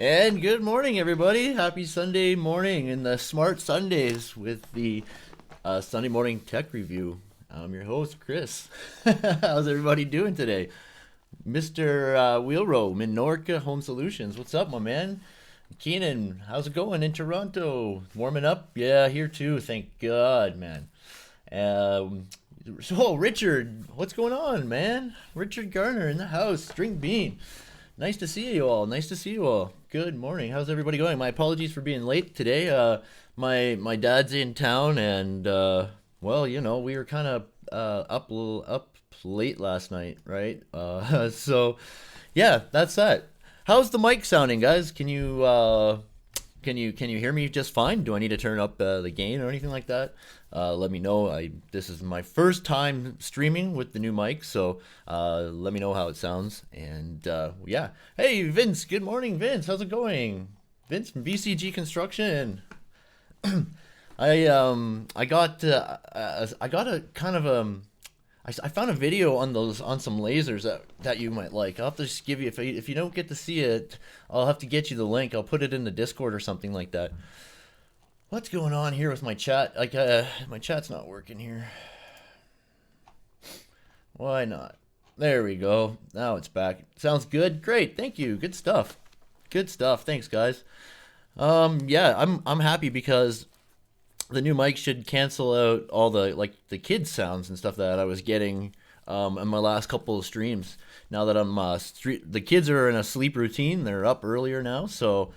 And good morning, everybody. Happy Sunday morning in the Smart Sundays with the Sunday Morning Tech Review. I'm your host, Chris. How's everybody doing today? Mr. Wheelrow, Minorca Home Solutions. What's up, my man? Keenan, how's it going in Toronto? Warming up? Yeah, here too. Thank God, man. So, Richard, what's going on, man? Richard Garner in the house. Drink bean. Nice to see you all. Nice to see you all. Good morning. How's everybody going? My apologies for being late today. My dad's in town, and well, you know, we were kind of up late last night, right? So yeah, that's that. How's the mic sounding, guys? Can you hear me just fine? Do I need to turn up the gain or anything like that? Let me know. This is my first time streaming with the new mic, so let me know how it sounds. And yeah, hey Vince, good morning, Vince. How's it going? Vince from VCG Construction. I got a kind of I found a video on some lasers that you might like. I'll have to just give you, if you don't get to see it, I'll have to get you the link. I'll put it in the Discord or something like that. What's going on here with my chat? Like my chat's not working here. Why not? There we go. Now it's back. Sounds good. Great. Thank you. Good stuff. Good stuff. Thanks, guys. Yeah, I'm happy because the new mic should cancel out all the kids sounds and stuff that I was getting in my last couple of streams. Now that I'm the kids are in a sleep routine, they're up earlier now, so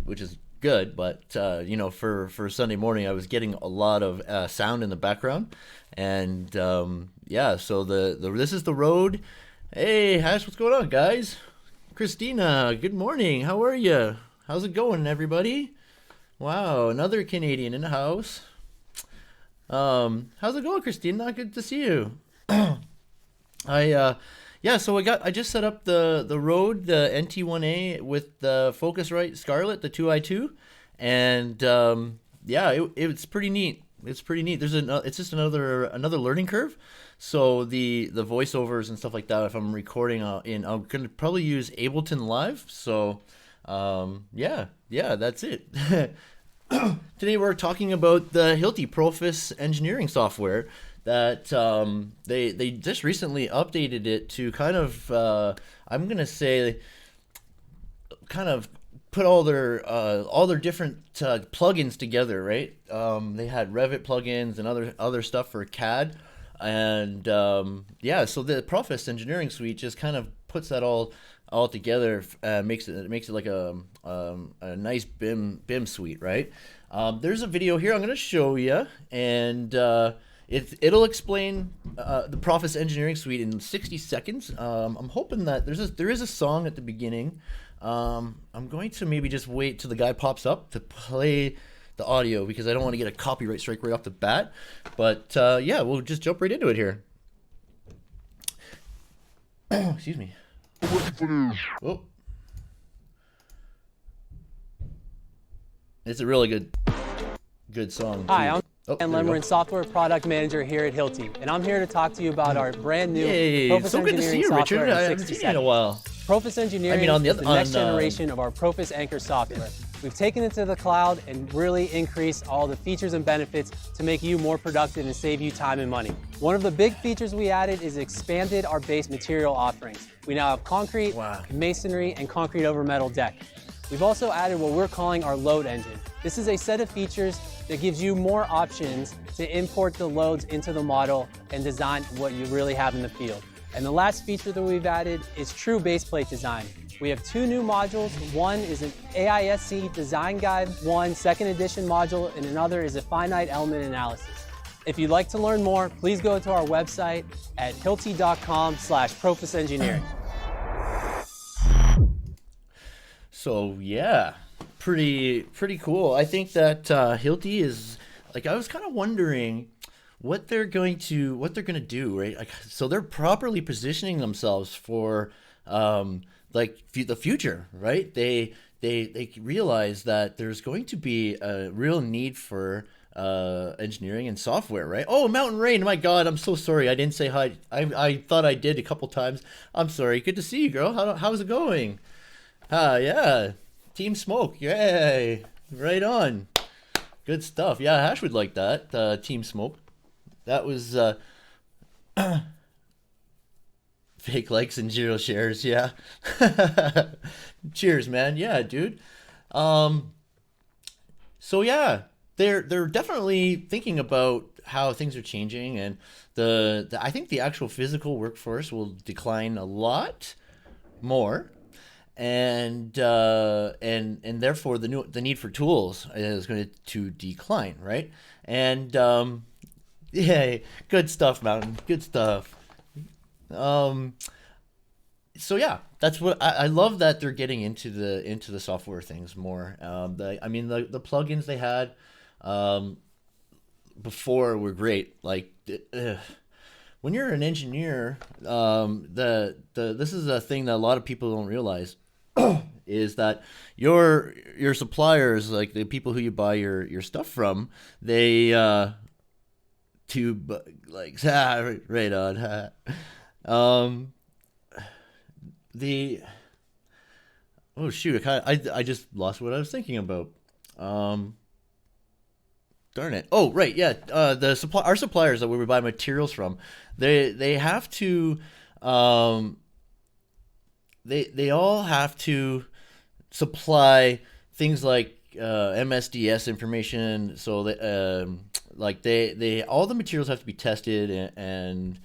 which is good. But you know, for Sunday morning, I was getting a lot of sound in the background, and yeah. So this is the road. Hey, Hash, what's going on, guys? Christina, good morning. How are you? How's it going, everybody? Wow, another Canadian in the house. How's it going, Christina? Good to see you. Yeah, so I just set up the Rode, the NT1A with the Focusrite Scarlett, the 2i2, and yeah, it's pretty neat. It's pretty neat. It's just another learning curve. So the voiceovers and stuff like that, if I'm recording I'm gonna probably use Ableton Live. So yeah, that's it. Today we're talking about the Hilti Profis engineering software that they just recently updated it to kind of I'm gonna say kind of put all their different plugins together, right? They had Revit plugins and other stuff for CAD, and yeah, so the Profis engineering suite just kind of puts that all together, makes it like a nice BIM suite, right? There's a video here I'm going to show you, and it'll explain the Profis engineering suite in 60 seconds. I'm hoping that there is a song at the beginning. I'm going to maybe just wait till the guy pops up to play the audio because I don't want to get a copyright strike right off the bat. But yeah, we'll just jump right into it here. Excuse me. Oh. It's a really good song. Hi, I'm Dan Lemmerin, Software Product Manager here at Hilti, and I'm here to talk to you about our brand new Profis so good to see Engineering you, software Richard. I haven't seen you in a while. Profis Engineering is the next generation of our Profis Anchor software. We've taken it to the cloud and really increased all the features and benefits to make you more productive and save you time and money. One of the big features we added is expanded our base material offerings. We now have concrete, masonry, and concrete over metal deck. We've also added what we're calling our load engine. This is a set of features that gives you more options to import the loads into the model and design what you really have in the field. And the last feature that we've added is true baseplate design. We have two new modules. One is an AISC Design Guide 1 second edition module, and another is a finite element analysis. If you'd like to learn more, please go to our website at hilti.com/Profis Engineering. So yeah, pretty cool. I think that Hilti is like, I was kind of wondering what they're going to do, right? Like, so they're properly positioning themselves for like the future, right? They realize that there's going to be a real need for engineering and software, right? Oh, Mountain Rain, my God, I'm so sorry. I didn't say hi. I thought I did a couple times. I'm sorry. Good to see you, girl. How's it going? Yeah. Team Smoke. Yay. Right on. Good stuff. Yeah, Hash would like that. Team Smoke. That was fake likes and 0 shares. Yeah. Cheers, man. Yeah, dude. So yeah, they're definitely thinking about how things are changing, and I think the actual physical workforce will decline a lot more, and therefore the need for tools is going to decline, right? And yay, good stuff, Mountain. Good stuff. So yeah, that's what I love, that they're getting into the software things more. The plugins they had before were great. Like when you're an engineer, this is a thing that a lot of people don't realize is that your suppliers, like the people who you buy your stuff from, they right on. Oh shoot, I just lost what I was thinking about. Darn it. Oh right, yeah. Our suppliers that we buy materials from, they have to they all have to supply things like MSDS information, so that they all the materials have to be tested, and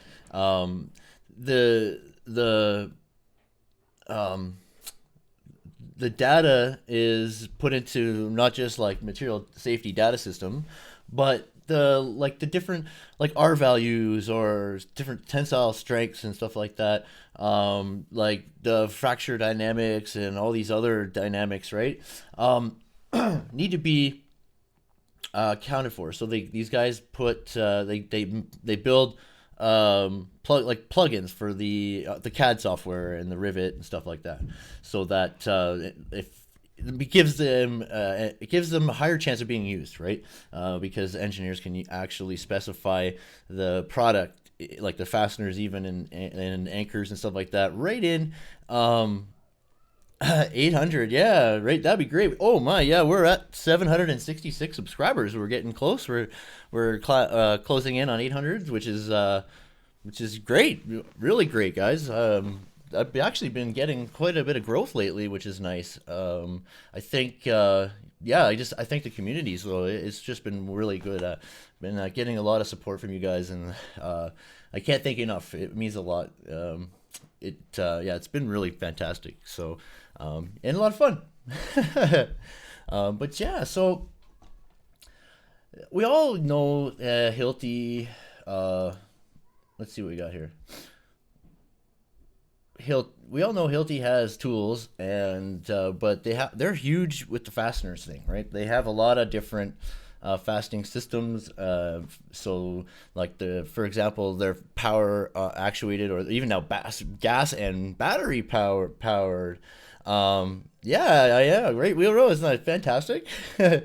the data is put into not just like material safety data system, but the different like R values or different tensile strengths and stuff like that, like the fracture dynamics and all these other dynamics, right? Need to be accounted for. So these guys put they build plugins for the CAD software and the Rivet and stuff like that, so that if it gives them a higher chance of being used, right? Because engineers can actually specify the product, like the fasteners, even and anchors and stuff like that, right in 800. Yeah, right. That'd be great. Oh my, yeah, we're at 766 subscribers. We're getting close. We're closing in on 800, which is great. Really great, guys. I've actually been getting quite a bit of growth lately, which is nice. I think I think the communities, though, it's just been really good. Been getting a lot of support from you guys, and I can't thank you enough. It means a lot. It's been really fantastic. So and a lot of fun. But yeah, so we all know Hilti. Let's see what we got here. We all know Hilti has tools, and but they're huge with the fasteners thing, right? They have a lot of different fastening systems. So like for example, they're power actuated, or even now gas and battery powered. Great wheel row, isn't that fantastic? They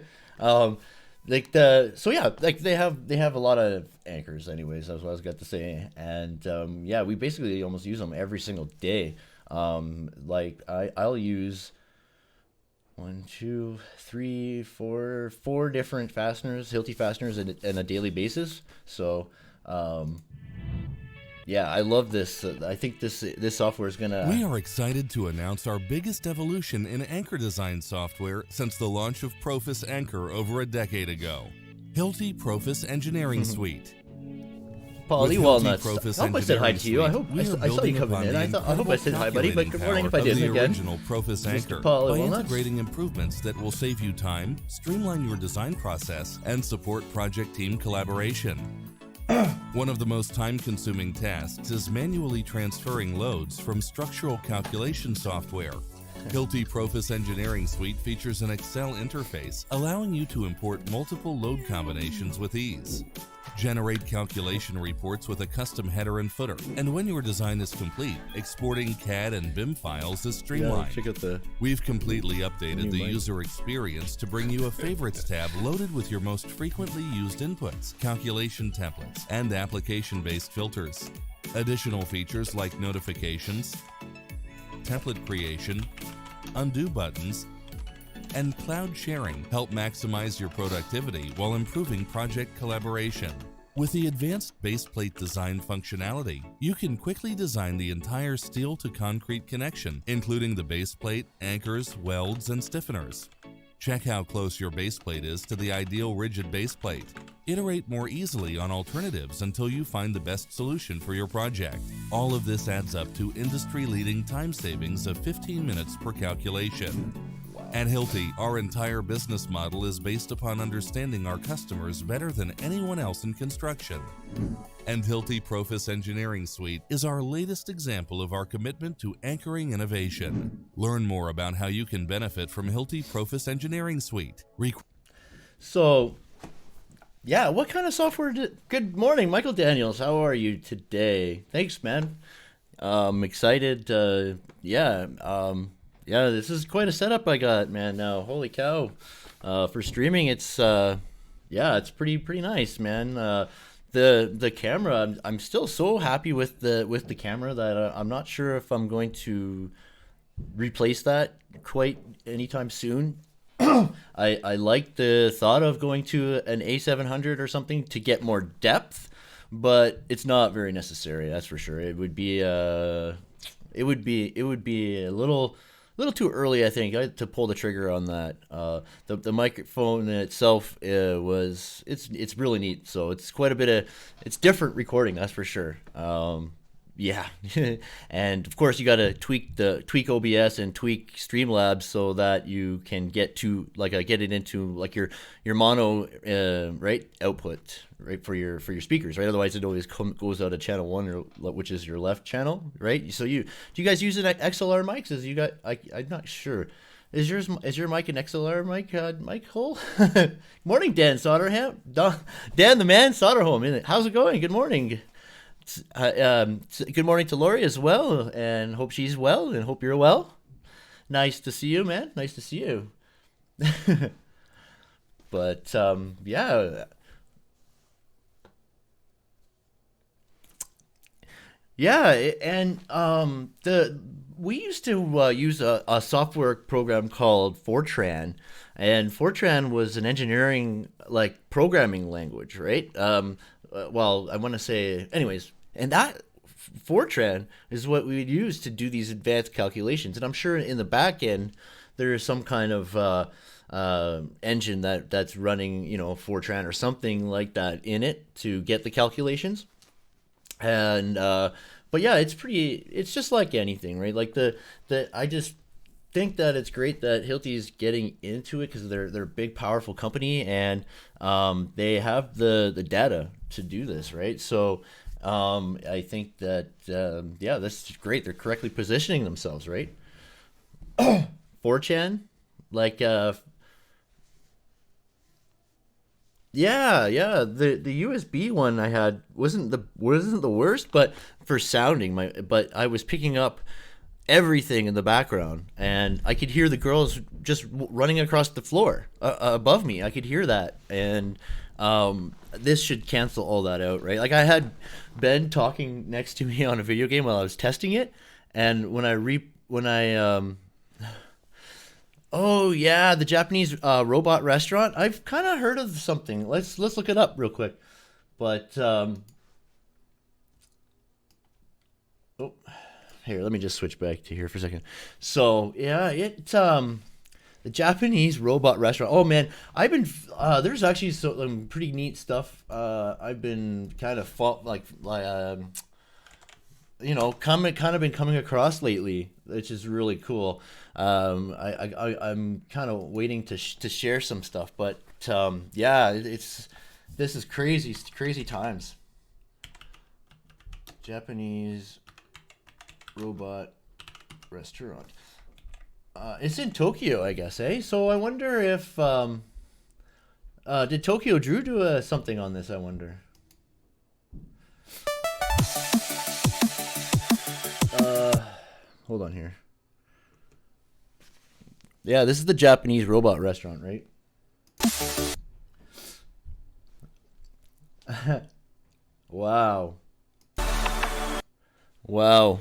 have a lot of anchors, anyways. That's what I was got to say. And we basically almost use them every single day. I'll use 4 different fasteners, Hilti fasteners, on a daily basis. So I love this. I think this software is gonna. We are excited to announce our biggest evolution in anchor design software since the launch of Profis Anchor over a decade ago. Hilti Profis Engineering Suite. Paulie Walnuts. I hope I said hi to you. I saw you coming in. I hope I said hi, buddy. But good morning if I didn't again. Original Profis Anchor by integrating improvements that will save you time, streamline your design process, and support project team collaboration. One of the most time-consuming tasks is manually transferring loads from structural calculation software. Hilti Profis Engineering Suite features an Excel interface, allowing you to import multiple load combinations with ease. Generate calculation reports with a custom header and footer, and when your design is complete, exporting CAD and BIM files is streamlined. Check out We've completely updated the user experience to bring you a Favorites tab loaded with your most frequently used inputs, calculation templates, and application-based filters. Additional features like notifications, template creation, undo buttons, and cloud sharing help maximize your productivity while improving project collaboration. With the advanced baseplate design functionality, you can quickly design the entire steel to concrete connection, including the baseplate, anchors, welds, and stiffeners. Check how close your baseplate is to the ideal rigid baseplate. Iterate more easily on alternatives until you find the best solution for your project. All of this adds up to industry-leading time savings of 15 minutes per calculation. At Hilti, our entire business model is based upon understanding our customers better than anyone else in construction. And Hilti Profis Engineering Suite is our latest example of our commitment to anchoring innovation. Learn more about how you can benefit from Hilti Profis Engineering Suite. So, yeah, what kind of software good morning, Michael Daniels. How are you today? Thanks, man. Excited. Yeah, this is quite a setup I got, man. Now, holy cow! For streaming, it's it's pretty nice, man. The camera, I'm still so happy with the camera that I'm not sure if I'm going to replace that quite anytime soon. I like the thought of going to an A700 or something to get more depth, but it's not very necessary. That's for sure. It would be a little too early, I think, to pull the trigger on that. The microphone in itself it's really neat. So it's quite a bit of it's different recording, that's for sure. Yeah, and of course you got to tweak OBS and tweak Streamlabs so that you can get it into like your mono right output right for your speakers, right? Otherwise it always goes out of channel 1 which is your left channel, right? So do you guys use an XLR mics? I'm not sure. Is your mic an XLR mic hole? Morning, Dan Soderham. Dan the man Soderholm. How's it going? Good morning. Good morning to Lori as well, and hope she's well, and hope you're well. Nice to see you, man. Nice to see you. But yeah, and we used to use a software program called Fortran, and Fortran was an engineering programming language, right? Well, I want to say, anyways, and that Fortran is what we would use to do these advanced calculations. And I'm sure in the back end, there is some kind of engine that's running, Fortran or something like that in it to get the calculations. And but yeah, it's just like anything, right? Like I just think that it's great that Hilti's getting into it because they're a big, powerful company, and they have the data to do this, right? So I think that this is great. They're correctly positioning themselves, right? 4chan, the USB one I had wasn't the worst, but for sounding but I was picking up everything in the background, and I could hear the girls just running across the floor above me. I could hear that, and this should cancel all that out, right? Like, I had Ben talking next to me on a video game while I was testing it, and oh yeah, the Japanese robot restaurant. I've kind of heard of something. Let's look it up real quick. But here, let me just switch back to here for a second. So yeah, the Japanese robot restaurant. Oh man, I've been there's actually some pretty neat stuff. I've been kind of been coming across lately, which is really cool. I'm kind of waiting to share some stuff, but this is crazy times. Japanese robot restaurant. It's in Tokyo, I guess, eh? So I wonder if did Tokyo Drew do something on this? I wonder. Hold on here. Yeah, this is the Japanese robot restaurant, right? Wow. Wow.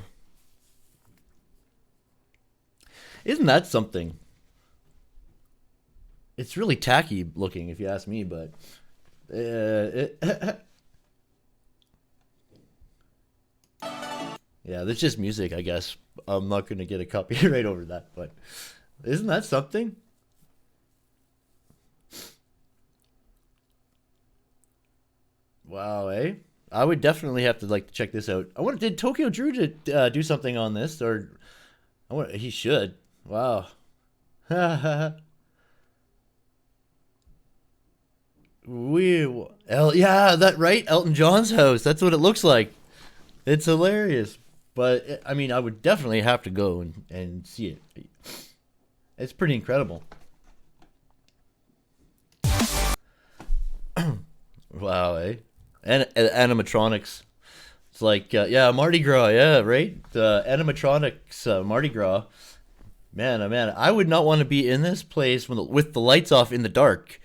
Isn't that something? It's really tacky looking, if you ask me, but yeah, that's just music, I guess. I'm not gonna get a copyright over that, but isn't that something? Wow, eh? I would definitely have to like check this out. Did Tokyo Drew do something on this, or he should. Wow. Yeah, that right, Elton John's house. That's what it looks like. It's hilarious. But I mean, I would definitely have to go and see it. It's pretty incredible. Wow, eh? And animatronics. It's like, yeah, Mardi Gras, yeah, right? Animatronics, Mardi Gras. Man, oh man, I would not want to be in this place with the lights off in the dark.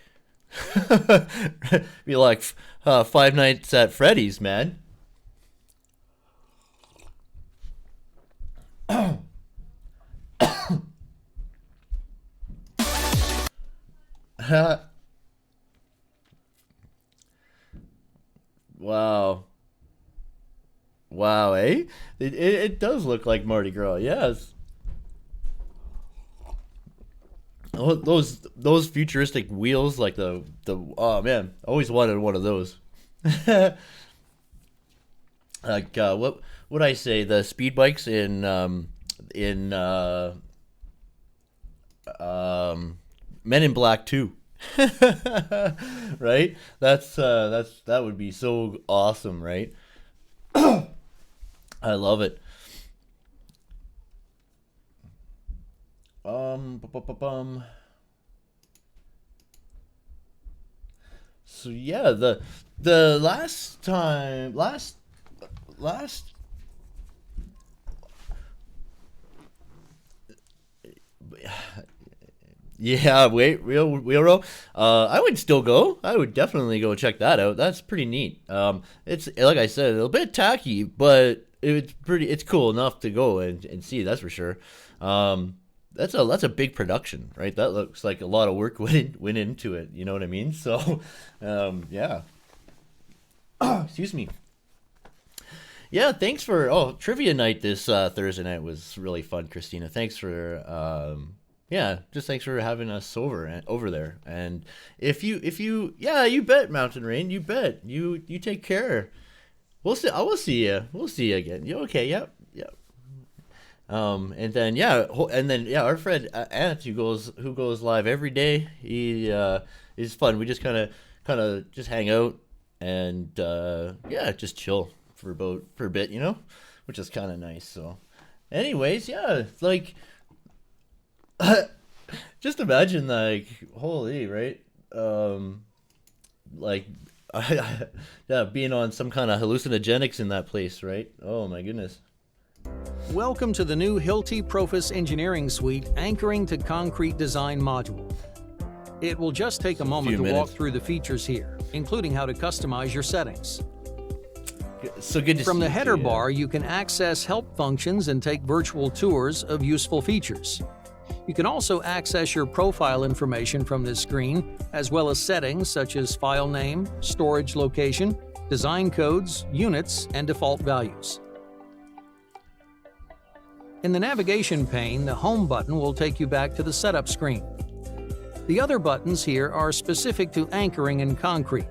Be like Five Nights at Freddy's, man. Wow. Wow, eh? It does look like Mardi Gras, yes. Oh, those futuristic wheels, like the oh man, always wanted one of those. Like what would I say? The speed bikes in Men in Black 2. Right? That would be so awesome, right? I love it. So yeah, the last yeah, wait, real. I would still go. I would definitely go check that out. That's pretty neat. It's like I said, a little bit tacky, but it's cool enough to go and see. That's for sure. That's a big production, right? That looks like a lot of work went into it. You know what I mean? So, yeah. Excuse me. Yeah, thanks for trivia night this Thursday night was really fun, Christina. Thanks for thanks for having us over there. And if you yeah, you bet, Mountain Rain, you bet. You take care. We'll see you again. You okay? Yep. And then our friend Ant, who goes live every day. He is fun. We just kind of just hang out and just chill for a bit, which is kind of nice. So, anyways, yeah, like just imagine like holy, right? Like being on some kind of hallucinogenics in that place, right? Oh my goodness. Welcome to the new Hilti Profis Engineering Suite Anchoring to Concrete Design module. It will just take a moment to walk through the features here, including how to customize your settings. So good to see you. From the header bar, you can access help functions and take virtual tours of useful features. You can also access your profile information from this screen, as well as settings such as file name, storage location, design codes, units, and default values. In the navigation pane, the Home button will take you back to the setup screen. The other buttons here are specific to anchoring in concrete.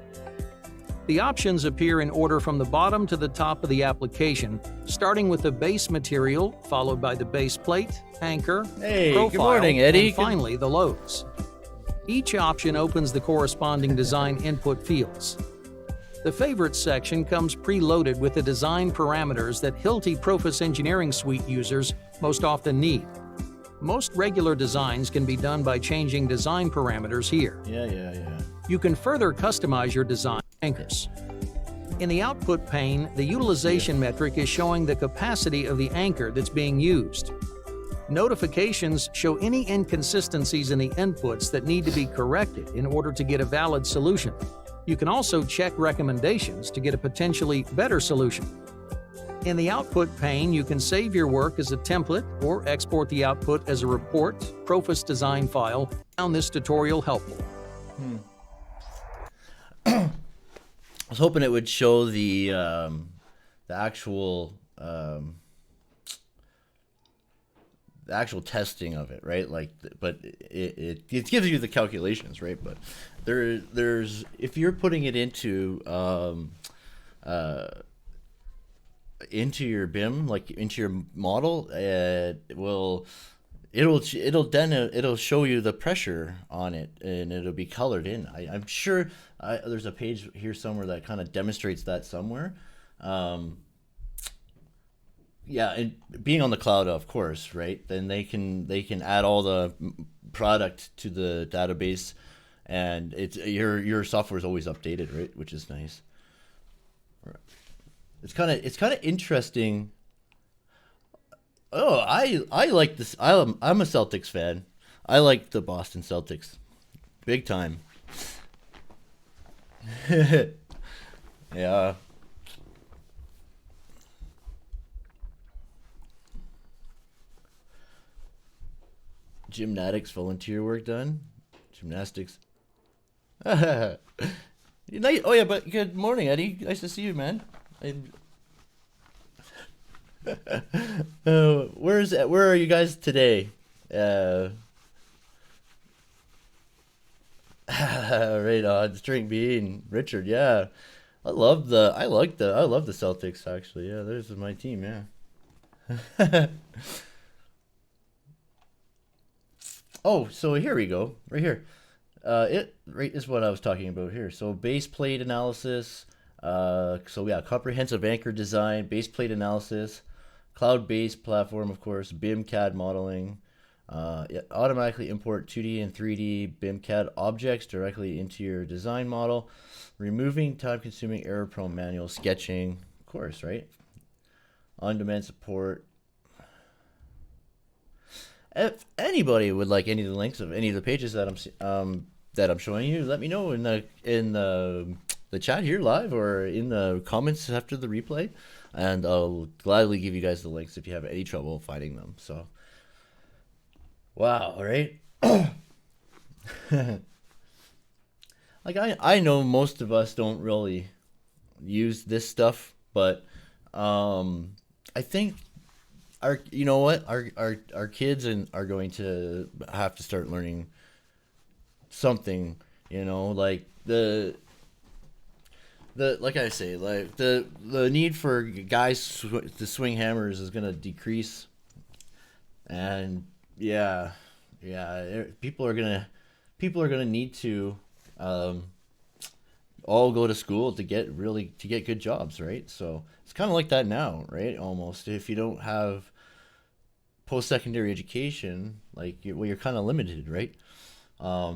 The options appear in order from the bottom to the top of the application, starting with the base material, followed by the base plate, anchor, profile, good morning, Eddie. And finally the loads. Each option opens the corresponding design input fields. The Favorites section comes preloaded with the design parameters that Hilti Profis Engineering Suite users most often need. Most regular designs can be done by changing design parameters here. Yeah. You can further customize your design anchors. In the output pane, the utilization metric is showing the capacity of the anchor that's being used. Notifications show any inconsistencies in the inputs that need to be corrected in order to get a valid solution. You can also check recommendations to get a potentially better solution. In the output pane, you can save your work as a template or export the output as a report, Profis design file. Found this tutorial helpful. I was hoping it would show the actual testing of it, right? Like, but it gives you the calculations, right? But there's if you're putting it into your BIM, like into your model, it'll show you the pressure on it, and it'll be colored in. I'm sure there's a page here somewhere that kind of demonstrates that somewhere. Yeah, and being on the cloud, of course, right? Then they can add all the product to the database, and it's your software is always updated, right? Which is nice. It's kind of interesting. Oh, I like this. I'm a Celtics fan. I like the Boston Celtics, big time. Yeah. Gymnastics volunteer work done. Gymnastics. Oh yeah, but good morning, Eddie. Nice to see you, man. Where are you guys today? Right on, string bean, Richard. Yeah, I love the Celtics actually. Yeah, there's my team. Yeah. Oh, so here we go, right here. It is what I was talking about here. So base plate analysis. So yeah, comprehensive anchor design, base plate analysis, cloud-based platform, of course, BIM CAD modeling. Automatically import 2D and 3D BIM CAD objects directly into your design model. Removing time-consuming error-prone manual sketching, of course, right? On-demand support. If anybody would like any of the links of any of the pages that I'm showing you, let me know in the chat here live or in the comments after the replay, and I'll gladly give you guys the links if you have any trouble finding them. So, wow, right? Like I know most of us don't really use this stuff, but I think our kids are going to have to start learning something, like like I say, like the need for guys to swing hammers is going to decrease, and people are going to need to all go to school to get good jobs, right? So it's kind of like that now, right? Almost, if you don't have post-secondary education, like you're kind of limited, right? I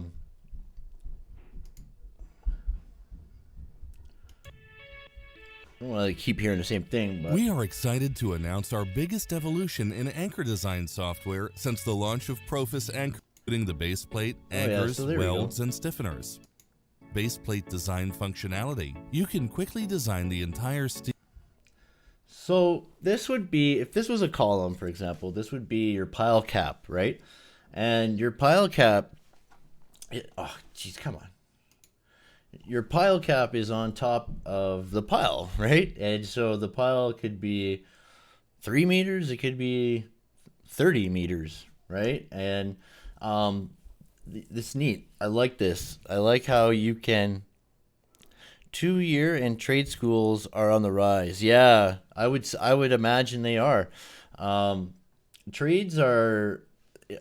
don't want to keep hearing the same thing, but we are excited to announce our biggest evolution in anchor design software since the launch of Profis Anchor, including the base plate, anchors, welds, and stiffeners. Base plate design functionality. You can quickly design the entire steel. So this would be, if this was a column, for example, this would be your pile cap, right? And your pile cap, oh, geez, come on. Your pile cap is on top of the pile, right? And so the pile could be 3 meters, it could be 30 meters, right? And this is neat. I like this. I like how you can 2-year and trade schools are on the rise. Yeah, I would imagine they are. Trades are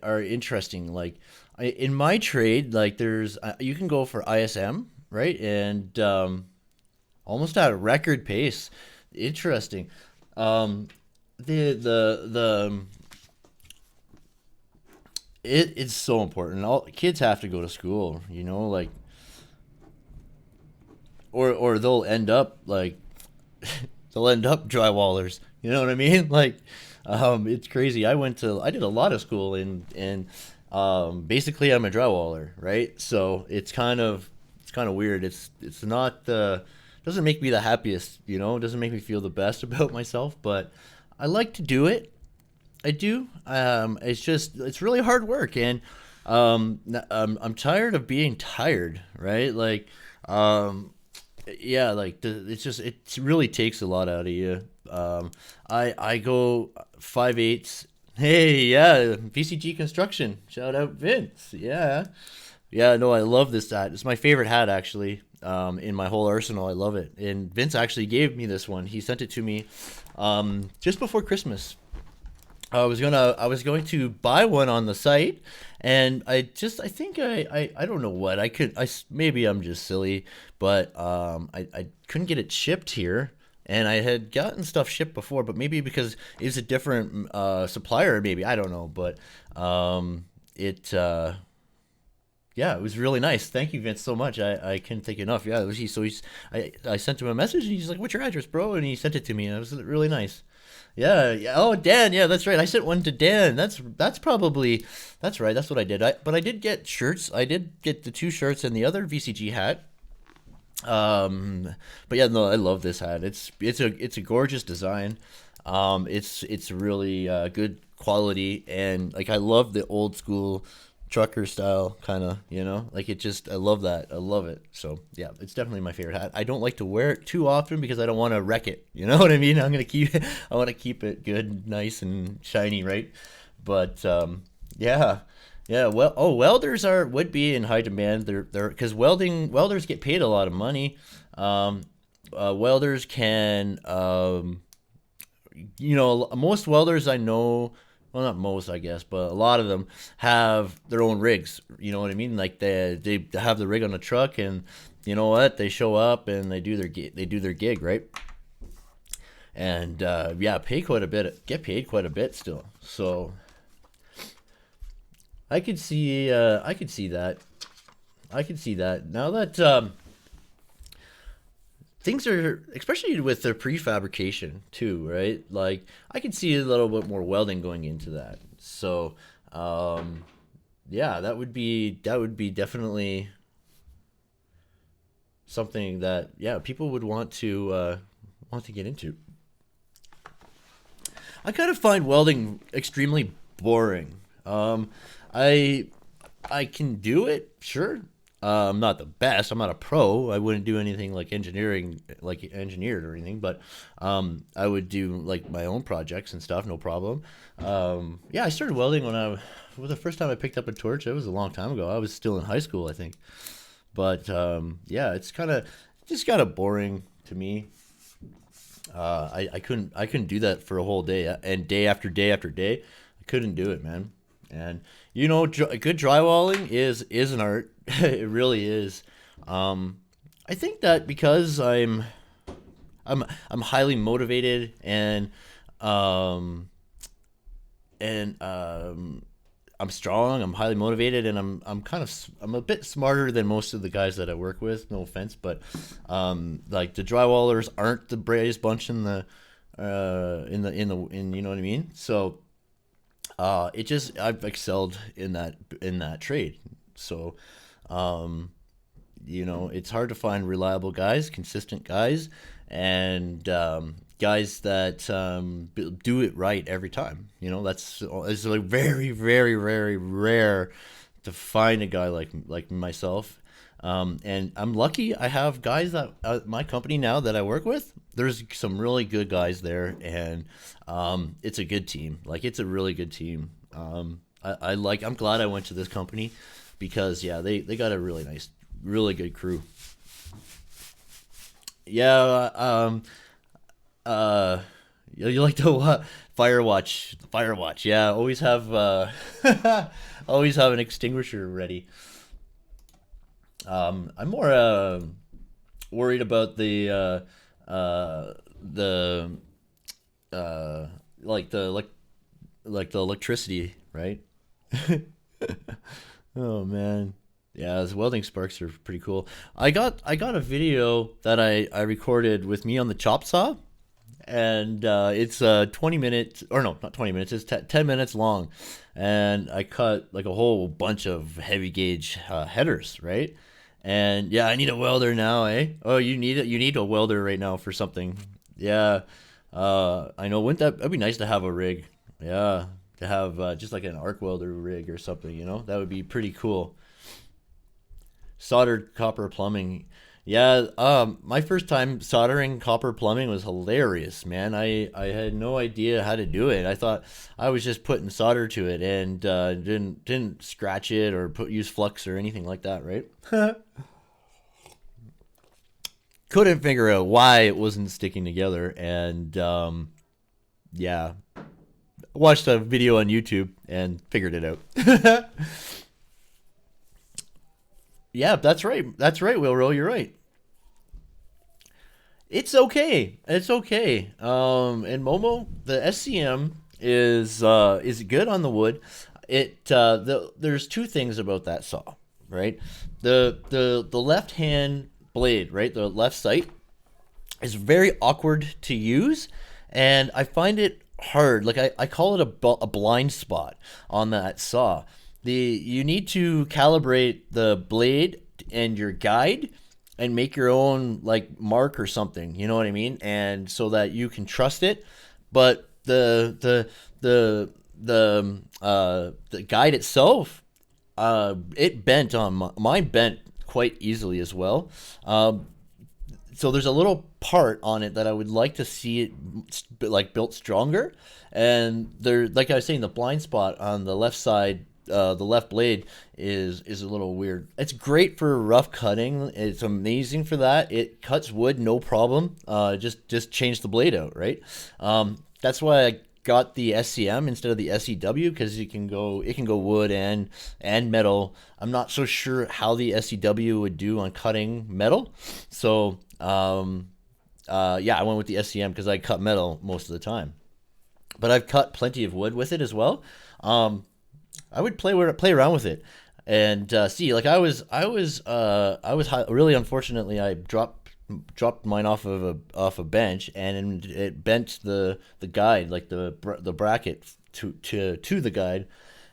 interesting. Like in my trade, like there's you can go for ISM, right? And almost at a record pace. Interesting. It's so important. All kids have to go to school, like, or they'll end up drywallers. You know what I mean? Like, it's crazy. I did a lot of school and basically I'm a drywaller, right? So it's kind of weird. It's not doesn't doesn't make me the happiest, you know, it doesn't make me feel the best about myself, but I like to do it. I do. It's really hard work, and I'm tired of being tired, right? Like, yeah, like it really takes a lot out of you. I go 5/8. Hey, yeah, VCG Construction. Shout out Vince. Yeah, yeah. No, I love this hat. It's my favorite hat actually. In my whole arsenal, I love it. And Vince actually gave me this one. He sent it to me, just before Christmas. I was going to buy one on the site, and I think I don't know what maybe I'm just silly, but I couldn't get it shipped here, and I had gotten stuff shipped before, but maybe because it's a different supplier, maybe I don't know, but yeah, it was really nice. Thank you, Vince, so much. I can't thank you enough. Yeah, I sent him a message, and he's like, "What's your address, bro?" And he sent it to me, and it was really nice. Yeah, yeah. Oh, Dan. Yeah, that's right. I sent one to Dan. That's right. That's what I did. But I did get shirts. I did get the 2 shirts and the other VCG hat. But yeah, no, I love this hat. It's a gorgeous design. It's really good quality, and like I love the old school trucker style kind of, you know, like I love that. I love it. So yeah, it's definitely my favorite hat. I don't like to wear it too often because I don't want to wreck it, you know what I mean? I want to keep it good, nice and shiny, right? But yeah, well, welders would be in high demand. They're because welders get paid a lot of money. Welders can you know, most welders I know, well, not most, I guess, but a lot of them have their own rigs. You know what I mean? Like they have the rig on the truck, and you know what? They show up and they do their gig, right? And yeah, get paid quite a bit still. So I could see that. Now that things are, especially with the prefabrication too, right? Like I can see a little bit more welding going into that. So, yeah, that would be definitely something that people would want to get into. I kind of find welding extremely boring. I can do it, sure. I'm not the best. I'm not a pro. I wouldn't do anything like engineered or anything, but I would do like my own projects and stuff, no problem. Yeah, I started welding when the first time I picked up a torch. It was a long time ago. I was still in high school, I think. But yeah, it's kind of boring to me. I couldn't do that for a whole day, and day after day after day. I couldn't do it, man. And you know, good drywalling is an art. It really is. I think that because I'm highly motivated and I'm strong. I'm highly motivated, and I'm a bit smarter than most of the guys that I work with. No offense, but like the drywallers aren't the bravest bunch in the you know what I mean. So I've excelled in that trade. So you know, it's hard to find reliable guys, consistent guys, and guys that do it right every time. You know, it's like very, very, very rare to find a guy like myself. And I'm lucky I have guys that my company now that I work with. There's some really good guys there, and it's a good team. Like, it's a really good team. I'm glad I went to this company because they got a really nice, really good crew. Yeah, you like to Firewatch. Yeah, always have always have an extinguisher ready. I'm more worried about the electricity, right? Oh man. Yeah, those welding sparks are pretty cool. I got a video that I recorded with me on the chop saw, and it's 20 minutes, or no, not 20 minutes, it's 10 minutes long, and I cut like a whole bunch of heavy gauge headers, right? And yeah, I need a welder now, eh? Oh, you need a welder right now for something. Yeah. I know. That'd be nice to have a rig. Yeah. To have just like an arc welder rig or something, you know? That would be pretty cool. Soldered copper plumbing. Yeah, my first time soldering copper plumbing was hilarious, man. I had no idea how to do it. I thought I was just putting solder to it and didn't scratch it or use flux or anything like that, right? Couldn't figure out why it wasn't sticking together, and yeah, watched a video on YouTube and figured it out. Yeah, that's right. That's right, Wilro. You're right. It's okay. It's okay. And Momo, the SCM is good on the wood. There's two things about that saw, right? The left hand blade, right? The left sight is very awkward to use, and I find it hard. Like I call it a blind spot on that saw. You need to calibrate the blade and your guide and make your own like mark or something, you know what I mean? And so that you can trust it. But the guide itself, it bent on mine bent quite easily as well. So there's a little part on it that I would like to see it like built stronger. And there, like I was saying, the blind spot on the left side, the left blade is a little weird. It's great for rough cutting. It's amazing for that. It cuts wood no problem. Just change the blade out, right? That's why I got the SCM instead of the SEW, because it can go wood and metal. I'm not so sure how the SEW would do on cutting metal. So yeah, I went with the SCM because I cut metal most of the time. But I've cut plenty of wood with it as well. I would play around with it and see. Like I was really unfortunately I dropped mine off a bench, and it bent the guide, like the bracket to the guide,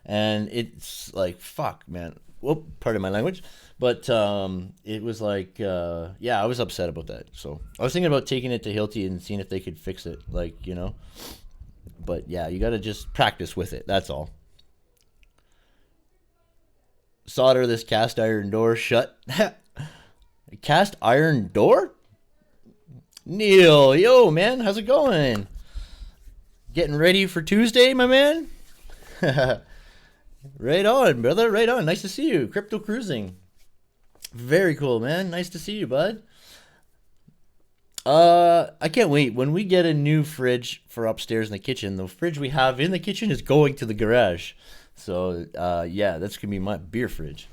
and it's like, fuck, man. Whoop, pardon my language. But it was like, yeah, I was upset about that. So I was thinking about taking it to Hilti and seeing if they could fix it, like, you know. But yeah, you got to just practice with it. That's all. Solder this cast iron door shut. Cast iron door? Neil, yo, man, how's it going? Getting ready for Tuesday, my man? Right on, brother, right on. Nice to see you. Crypto cruising. Very cool, man. Nice to see you, bud. I can't wait. When we get a new fridge for upstairs in the kitchen, the fridge we have in the kitchen is going to the garage. So, yeah, that's going to be my beer fridge.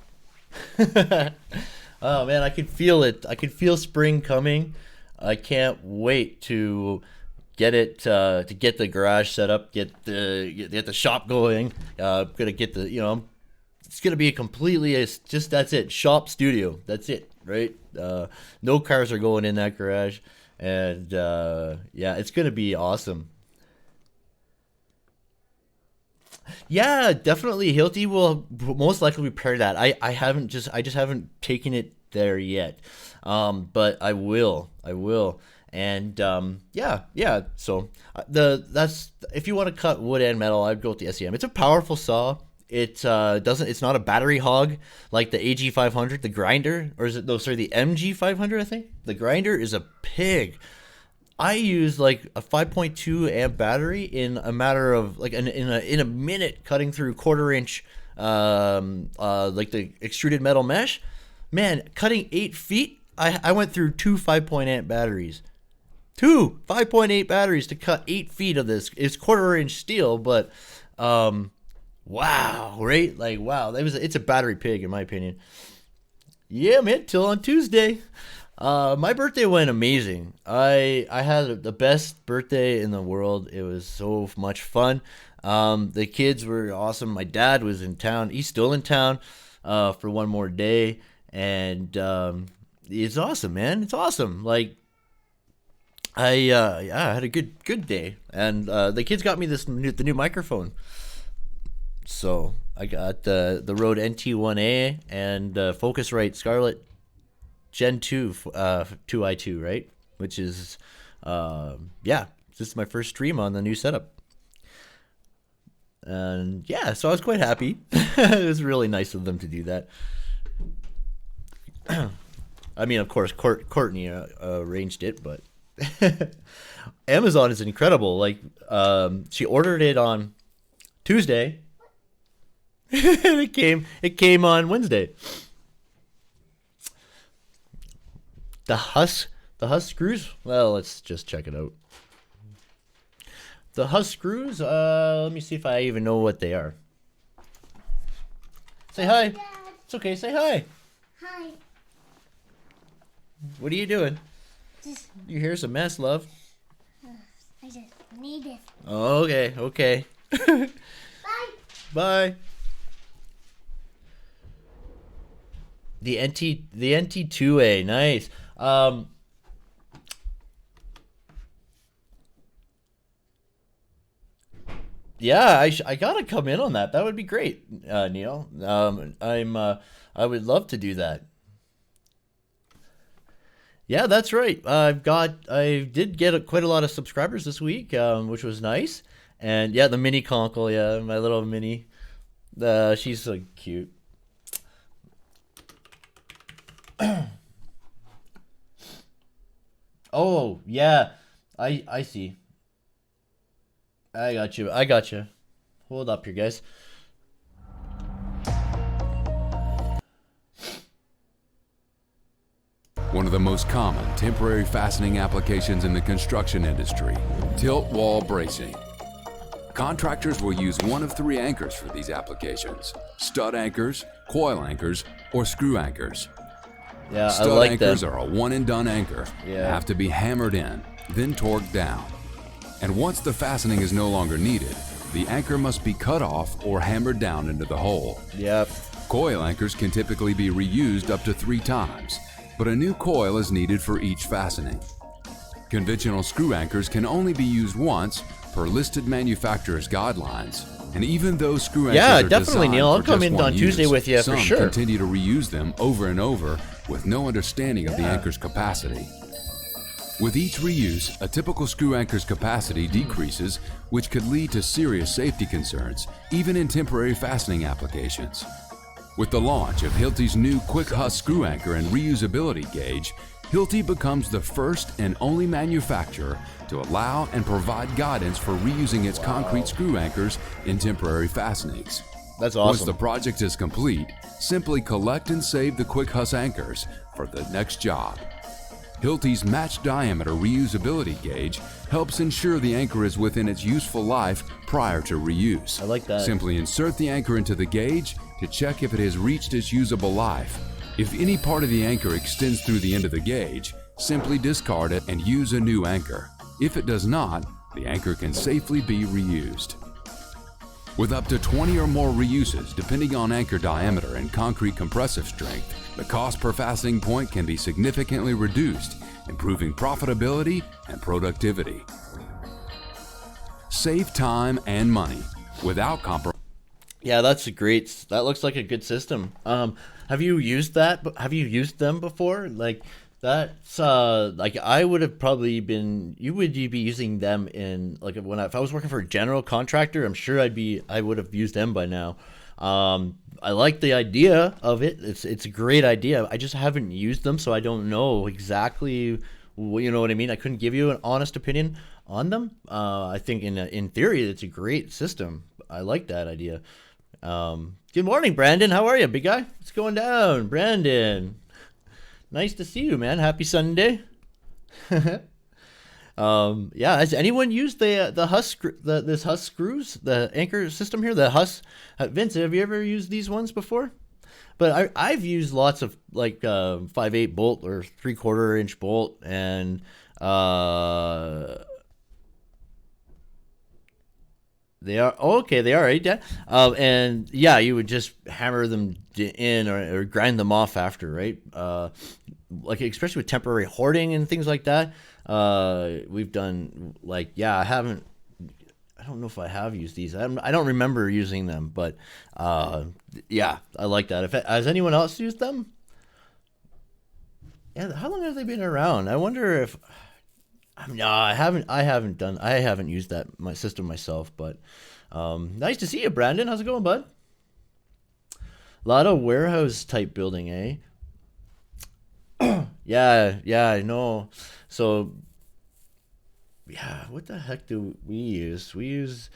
Oh, man, I could feel it. I could feel spring coming. I can't wait to get it, to get the garage set up, get the shop going. Going to get the, you know, it's going to be it's just, that's it. Shop studio. That's it, right? No cars are going in that garage. And, yeah, it's going to be awesome. Yeah, definitely. Hilti will most likely repair that. I just haven't taken it there yet. But I will. And yeah. So that's if you want to cut wood and metal, I'd go with the SEM. It's a powerful saw. It's not a battery hog like the AG500, the grinder, or is it the MG500, I think. The grinder is a pig. I used like a 5.2 amp battery in a matter of like in a minute, cutting through 1/4 inch like the extruded metal mesh. Man, cutting 8 feet, I went through 2 5.8 amp batteries. 2 5.8 batteries to cut 8 feet of this. It's 1/4 inch steel, but wow, right? Like, wow, it's a battery pig in my opinion. Yeah, man, till on Tuesday. My birthday went amazing. I had the best birthday in the world. It was so much fun. The kids were awesome. My dad was in town. He's still in town for one more day, and it's awesome, man. It's awesome. Like I had a good day, and the kids got me the new microphone. So I got the Rode NT1A and Focusrite Scarlett Gen 2 2i2, right? Which is yeah, this is my first stream on the new setup. And yeah, so I was quite happy. It was really nice of them to do that. I mean, of course, Courtney arranged it, but Amazon is incredible. Like, she ordered it on Tuesday. It came on Wednesday. The Huss screws. Well, let's just check it out. The Huss screws. Let me see if I even know what they are. Say hi. Dad. It's okay. Say hi. Hi. What are you doing? Just, Your hair's a mess, love. I just need it. Oh, okay. Bye. Bye. The NT2A, nice. Yeah, I gotta come in on that. That would be great, Neil. I would love to do that. Yeah, that's right. I did get quite a lot of subscribers this week, which was nice. And yeah, the mini conkle, yeah, my little mini. She's so cute. Oh yeah, I see. I got you. Hold up here, guys. One of the most common temporary fastening applications in the construction industry, tilt wall bracing. Contractors will use one of three anchors for these applications: stud anchors, coil anchors, or screw anchors. Yeah, Stud I like anchors them. are a one and done anchor. Yeah. Have to be hammered in, then torqued down. And once the fastening is no longer needed, the anchor must be cut off or hammered down into the hole. Yep. Coil anchors can typically be reused up to 3 times, but a new coil is needed for each fastening. Conventional screw anchors can only be used once per listed manufacturer's guidelines. And even though screw anchors Yeah, are definitely, designed Neil. I'll for come just in one on Tuesday use, with you for some sure. continue to reuse them over and over with no understanding of the anchor's capacity. With each reuse, a typical screw anchor's capacity decreases, which could lead to serious safety concerns, even in temporary fastening applications. With the launch of Hilti's new Quick Huss screw anchor and reusability gauge, Hilti becomes the first and only manufacturer to allow and provide guidance for reusing its concrete screw anchors in temporary fastenings. That's Once awesome. the project is complete, simply collect and save the Quick Huss anchors for the next job. Hilti's match diameter reusability gauge helps ensure the anchor is within its useful life prior to reuse. I like that. Simply insert the anchor into the gauge to check if it has reached its usable life. If any part of the anchor extends through the end of the gauge, simply discard it and use a new anchor. If it does not, the anchor can safely be reused. With up to 20 or more reuses depending on anchor diameter and concrete compressive strength, the cost per fastening point can be significantly reduced, improving profitability and productivity. Save time and money without compromise. Yeah, that's great. That looks like a good system. Have you used that? Have you used them before? Like that's like I would have probably been. You be using them in like if I was working for a general contractor, I'm sure I would have used them by now. I like the idea of it. It's a great idea. I just haven't used them, so I don't know exactly. You know what I mean? I couldn't give you an honest opinion on them. I think in theory, it's a great system. I like that idea. Good morning, Brandon. How are you, big guy? What's going down, Brandon? Nice to see you, man. Happy Sunday. Yeah, has anyone used the Huss this Huss screws, the anchor system here, the Huss? Vince, have you ever used these ones before? But I've used lots of like 5/8 bolt or 3/4 inch bolt, and they are okay. They are right, yeah. And yeah, you would just hammer them in or grind them off after, right? Like especially with temporary hoarding and things like that. We've done like I don't know if I have used these. I don't remember using them, but yeah, I like that. Has anyone else used them? Yeah, how long have they been around? I wonder if no, I haven't used that my system myself, but nice to see you, Brandon. How's it going, bud? A lot of warehouse type building, eh? Yeah, I know. So yeah, what the heck do we use? We use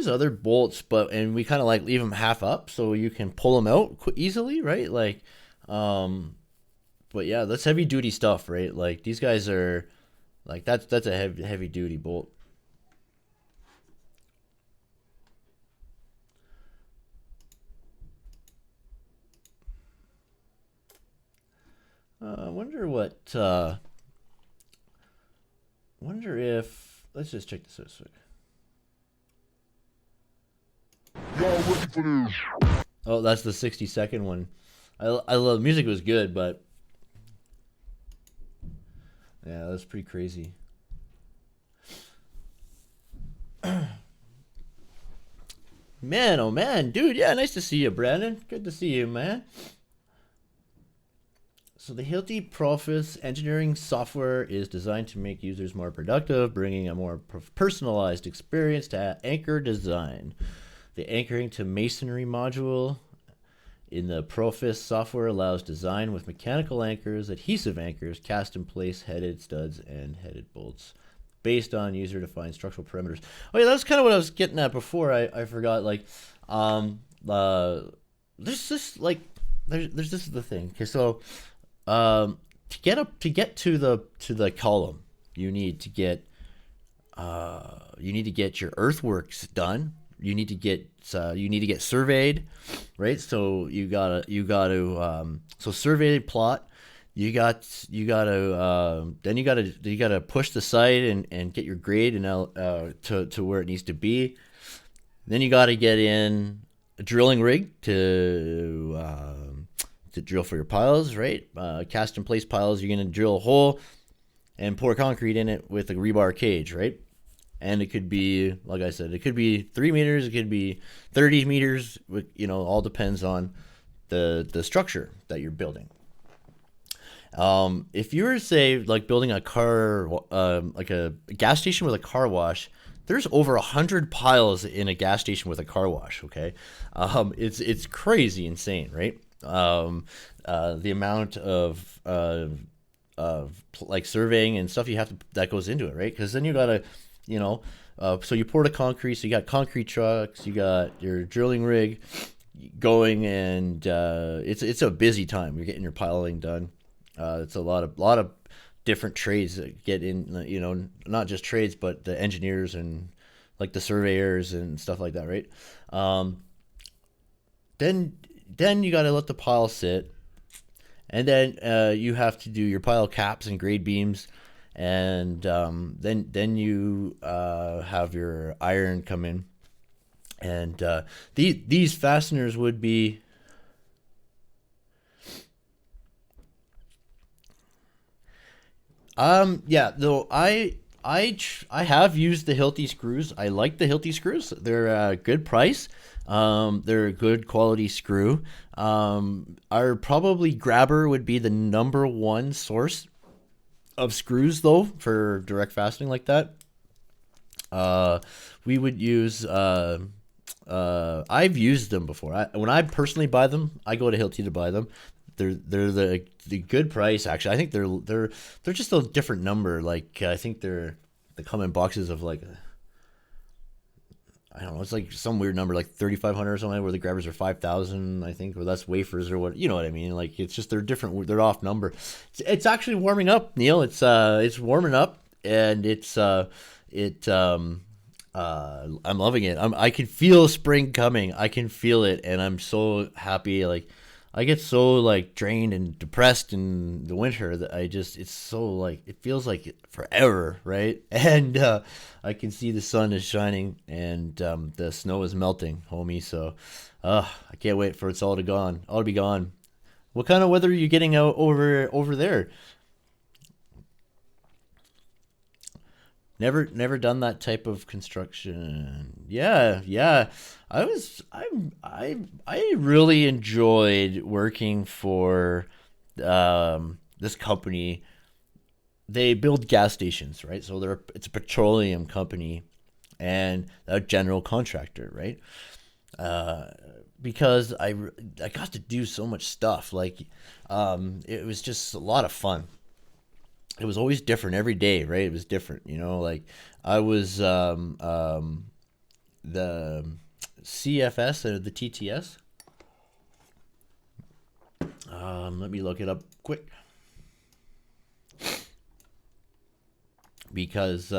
other bolts, and we kind of like leave them half up so you can pull them out easily, right? Like, but yeah, that's heavy duty stuff, right? Like these guys are, like that's a heavy duty bolt. I wonder what. Wonder if. Let's just check this out. Oh, that's the 60-second one. I love the music was good, but yeah, that's pretty crazy. Man, oh man, dude, yeah, nice to see you, Brandon. Good to see you, man. So the Hilti Profis engineering software is designed to make users more productive, bringing a more personalized experience to anchor design. The anchoring to masonry module in the Profis software allows design with mechanical anchors, adhesive anchors, cast in place headed studs, and headed bolts based on user-defined structural parameters. Oh yeah, that's kind of what I was getting at before. I forgot. Like, there's this like there's this is the thing. Okay, so to get to the column, you need to get your earthworks done. You need to get surveyed, right? So you gotta so surveyed plot. You gotta push the site and get your grade and to where it needs to be. Then you gotta get in a drilling rig to drill for your piles, right? Cast in place piles. You're gonna drill a hole and pour concrete in it with a rebar cage, right? And it could be, like I said, it could be 3 meters, it could be 30 meters. All depends on the structure that you're building. If you were, say, like building a car, like a gas station with a car wash, there's over 100 piles in a gas station with a car wash. Okay, it's crazy insane, right? The amount of like surveying and stuff that goes into it, right? Because then you gotta, so you pour the concrete, so you got concrete trucks, you got your drilling rig going, and it's a busy time. You're getting your piling done. It's a lot of different trades that get in, not just trades, but the engineers and like the surveyors and stuff like that, right? Then you got to let the pile sit, and then you have to do your pile caps and grade beams, and then you have your iron come in, and these fasteners would be. Yeah, though I have used the Hilti screws. I like the Hilti screws. They're a good price. They're a good quality screw. Our probably grabber would be the #1 source of screws, though, for direct fastening like that. We would use. I've used them before. When I personally buy them, I go to Hilti to buy them. They're the good price, actually. I think they're just a different number. Like I think they come in boxes of like, I don't know, it's like some weird number, like 3,500 or something, where the grabbers are 5,000, I think, or that's wafers or what, you know what I mean? Like it's just they're different. They're off number. It's actually warming up, Neil. It's warming up, and I'm loving it. I can feel spring coming. I can feel it, and I'm so happy. Like I get so like drained and depressed in the winter that it's so like, it feels like forever, right? And I can see the sun is shining, and the snow is melting, homie. So I can't wait for it's all to be gone. What kind of weather are you getting out over there? Never done that type of construction. Yeah. I really enjoyed working for this company, they build gas stations, right? So it's a petroleum company and a general contractor, right? Because I got to do so much stuff. Like, it was just a lot of fun. It was always different every day, right? It was different, you know. Like, I was the CFS or the TTS. Let me look it up quick. Because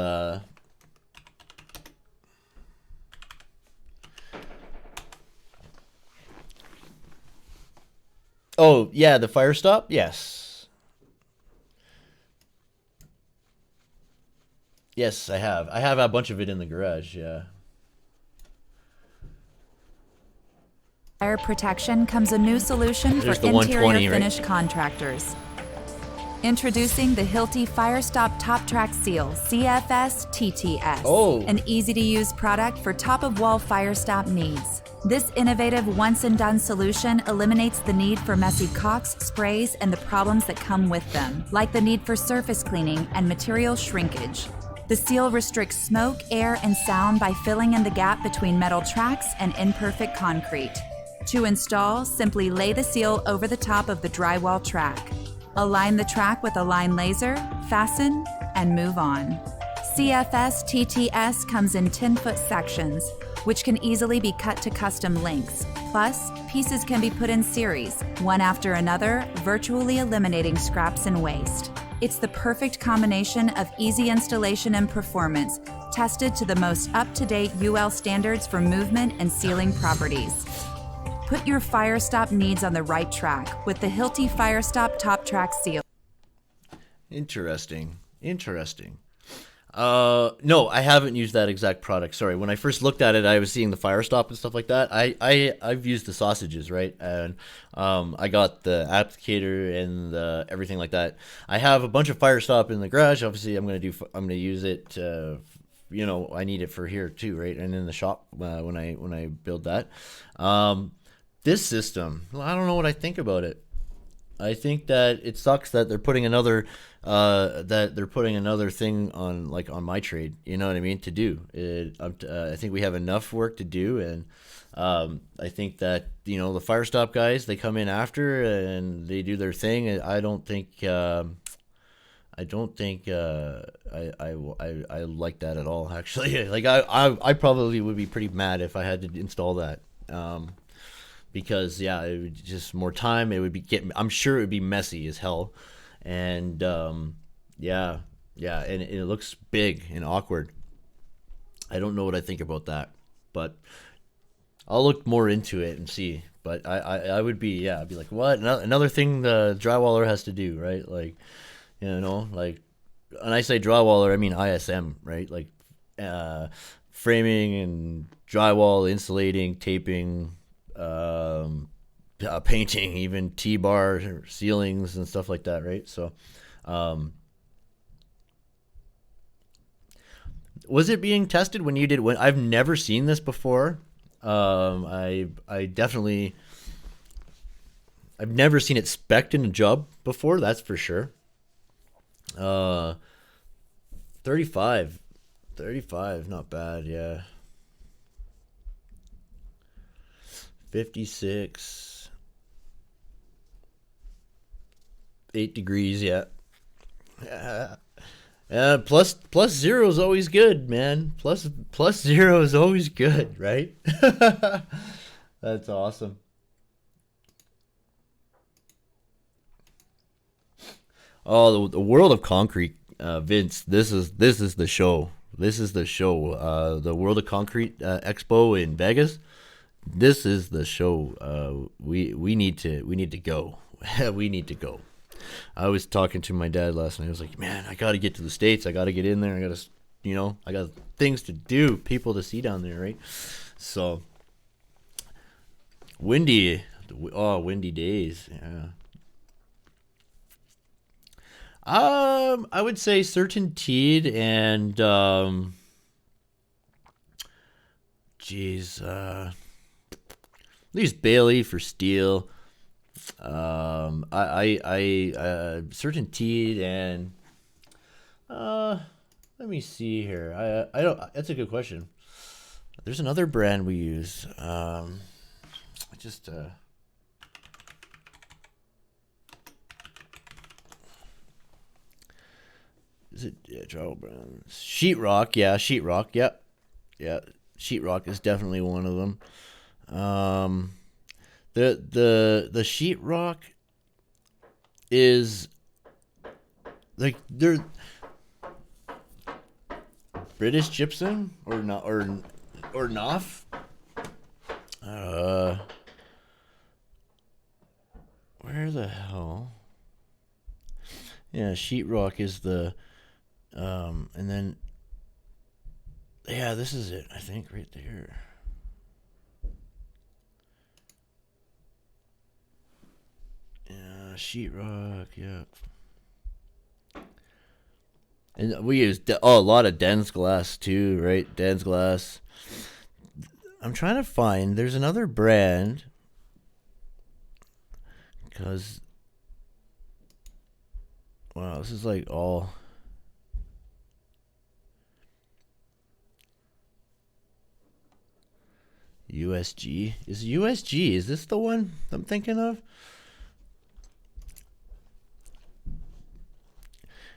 oh yeah, the fire stop. Yes, yes, I have. I have a bunch of it in the garage. Yeah. Fire protection comes a new solution There's for the 120, interior right? finish contractors. Introducing the Hilti Firestop Top Track Seal CFS TTS, Oh. an easy-to-use product for top-of-wall fire stop needs. This innovative once-and-done solution eliminates the need for messy caulks, sprays, and the problems that come with them, like the need for surface cleaning and material shrinkage. The seal restricts smoke, air, and sound by filling in the gap between metal tracks and imperfect concrete. To install, simply lay the seal over the top of the drywall track. Align the track with a line laser, fasten, and move on. CFS TTS comes in 10-foot sections, which can easily be cut to custom lengths. Plus, pieces can be put in series, one after another, virtually eliminating scraps and waste. It's the perfect combination of easy installation and performance, tested to the most up-to-date UL standards for movement and sealing properties. Put your fire stop needs on the right track with the Hilti Firestop Top Track Seal. Interesting. No, I haven't used that exact product. Sorry. When I first looked at it, I was seeing the fire stop and stuff like that. I've used the sausages, right? And I got the applicator and everything like that. I have a bunch of fire stop in the garage. Obviously, I'm gonna use it. You know, I need it for here too, right? And in the shop when I build that. This system, I don't know what I think about it. I think that it sucks that they're putting another thing on my trade. You know what I mean? To do it, I think we have enough work to do, and I think that the fire stop guys, they come in after and they do their thing. I don't think I like that at all. Actually, like I probably would be pretty mad if I had to install that. Because it would just more time. It would be I'm sure it would be messy as hell, and and it looks big and awkward. I don't know what I think about that, but I'll look more into it and see. But I would be I'd be like, what? Another thing the drywaller has to do, right? Like, like, when I say drywaller, I mean ISM, right? Like, framing and drywall, insulating, taping. Painting, even T-bar ceilings and stuff like that, right? So, was it being tested when you did? When I've never seen this before. I've never seen it spec'd in a job before. That's for sure. 35, not bad. Yeah. 56, 8 degrees. Yeah. Plus zero is always good, man. Plus zero is always good, right? That's awesome. Oh, the world of concrete, Vince. This is the show. The World of Concrete Expo in Vegas. This is the show. We need to go. We need to go. I was talking to my dad last night. I was like, man, I got to get to the States. I got to get in there. I got to, I got things to do, people to see down there, right? So, windy days. Yeah. I would say Certainteed and use Bailey for steel. CertainTeed and let me see here. I don't. That's a good question. There's another brand we use. Is it drywall brand? Sheetrock, yeah, Sheetrock, yep, yeah. Sheetrock is definitely one of them. The Sheetrock is like they're British gypsum or not or NOF. Where the hell? Yeah, Sheetrock is the and then yeah, this is it, I think, right there. Yeah, Sheetrock, yeah. And we use a lot of Den's glass too, right? Den's glass. I'm trying to find. There's another brand because wow, this is like all. USG is USG. Is this the one I'm thinking of?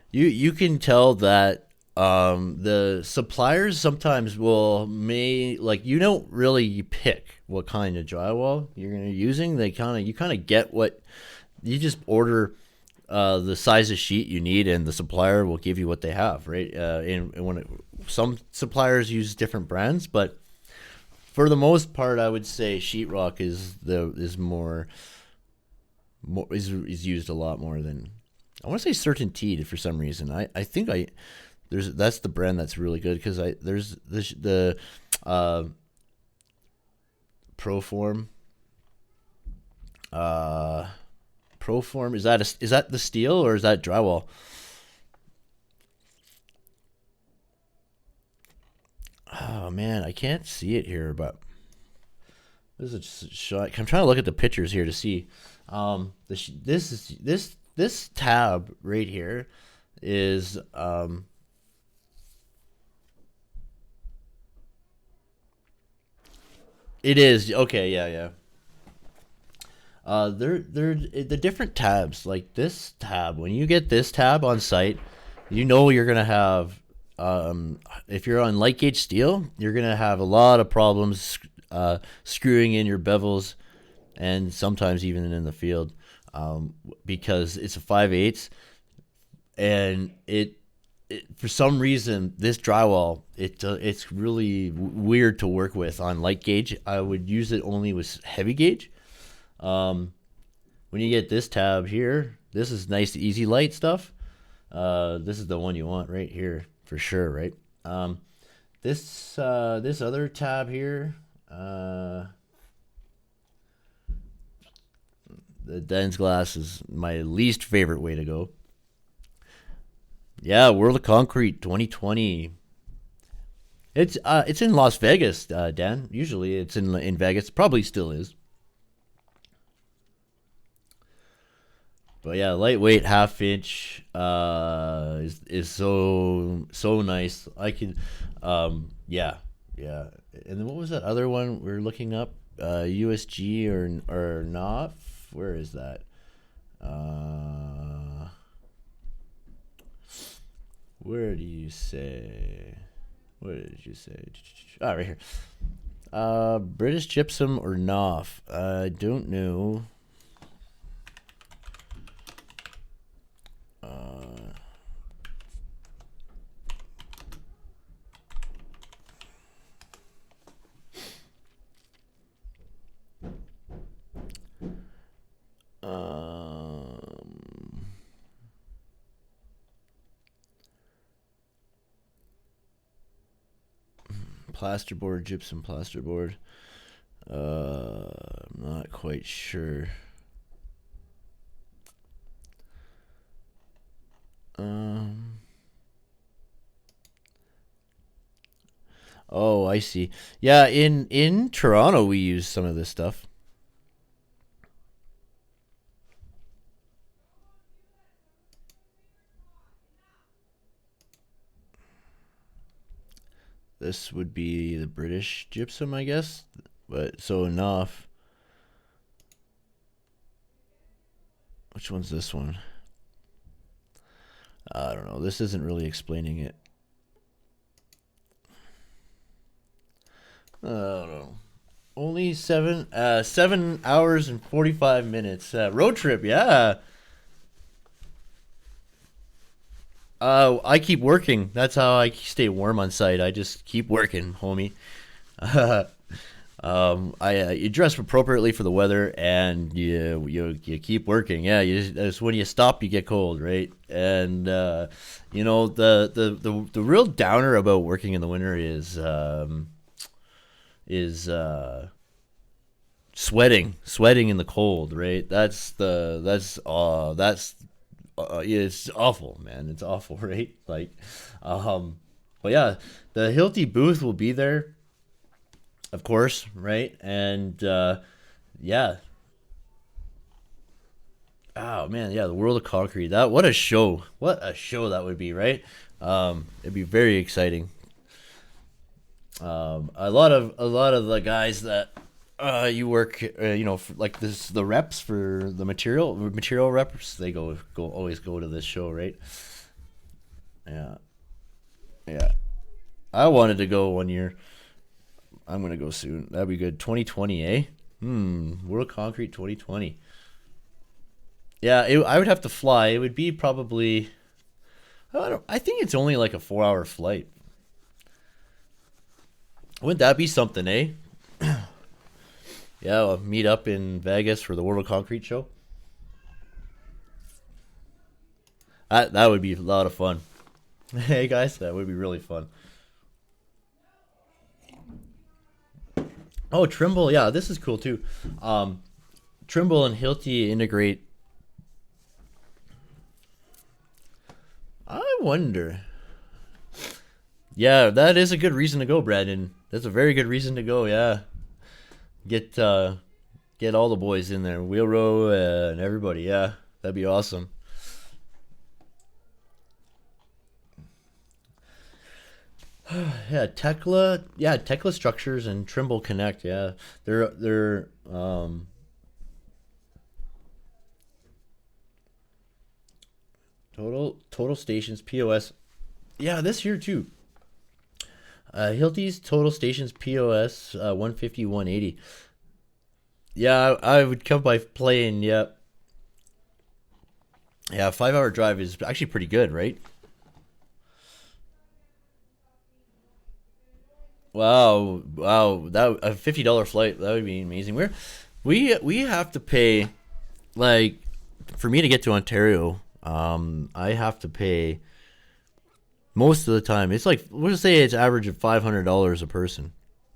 You can tell that the suppliers sometimes you don't really pick what kind of drywall you're gonna using. You kind of get what you just order the size of sheet you need, and the supplier will give you what they have, right? Some suppliers use different brands, but for the most part, I would say Sheetrock is used a lot more than. I want to say CertainTeed for some reason. I think that's the brand that's really good because there's the Proform. Proform is that the steel or is that drywall? Oh man, I can't see it here, but this is a shot. I'm trying to look at the pictures here to see. This tab right here is it is okay, yeah. They're the different tabs. Like this tab, when you get this tab on site, you know you're gonna have if you're on light gauge steel, you're gonna have a lot of problems screwing in your bevels, and sometimes even in the field. Because it's a 5/8, and it for some reason this drywall it's really weird to work with on light gauge. I would use it only with heavy gauge. When you get this tab here, this is nice, easy light stuff. This is the one you want right here for sure, right? This other tab here. The Den's glass is my least favorite way to go. Yeah, World of Concrete 2020. It's in Las Vegas, Dan. Usually it's in Vegas. Probably still is. But yeah, lightweight 1/2 inch is so nice. I can yeah. And then what was that other one we're looking up? USG or not? Where is that? Where do you say? What did you say? Ah, right here. British gypsum or NOF? I don't know. Plasterboard, gypsum plasterboard. I'm not quite sure. Oh, I see. Yeah, in Toronto we use some of this stuff. This would be the British gypsum, I guess. But so enough. Which one's this one? I don't know. This isn't really explaining it. I don't know. Only 7 hours and 45 minutes. Road trip, yeah. I keep working. That's how I stay warm on site. I just keep working, homie. You dress appropriately for the weather, and you keep working. Yeah, that's when you stop, you get cold, right? And you know, the real downer about working in the winter is sweating in the cold, right? It's awful, man. It's awful, right? Like, but yeah, the Hilti booth will be there, of course, right? And yeah. Oh man, yeah, the World of Concrete. What a show! What a show that would be, right? It'd be very exciting. A lot of the guys that you work, like this, the reps for the material reps, they always go to this show, right? Yeah. I wanted to go one year. I'm gonna go soon. That'd be good. 2020, eh? World Concrete 2020. Yeah, I would have to fly. It would be probably, I think it's only like a 4-hour flight. Wouldn't that be something, eh? Yeah, we'll meet up in Vegas for the World of Concrete show. That would be a lot of fun. Hey guys, that would be really fun. Oh, Trimble, yeah, this is cool too. Trimble and Hilti integrate. I wonder. Yeah, that is a good reason to go, Brandon. That's a very good reason to go. Yeah, get all the boys in there, Wheel Row and everybody. Yeah, that'd be awesome. Yeah, Tekla Structures and Trimble Connect. Yeah, they're Total Stations POS. Yeah, this year too. Hilti's Total Stations POS 150 180. Yeah, I would come by plane. Yep. Yeah, 5-hour drive is actually pretty good, right? Wow, that a $50 flight, that would be amazing. We have to pay, like, for me to get to Ontario, I have to pay most of the time. It's like, we'll say it's average of $500 a person,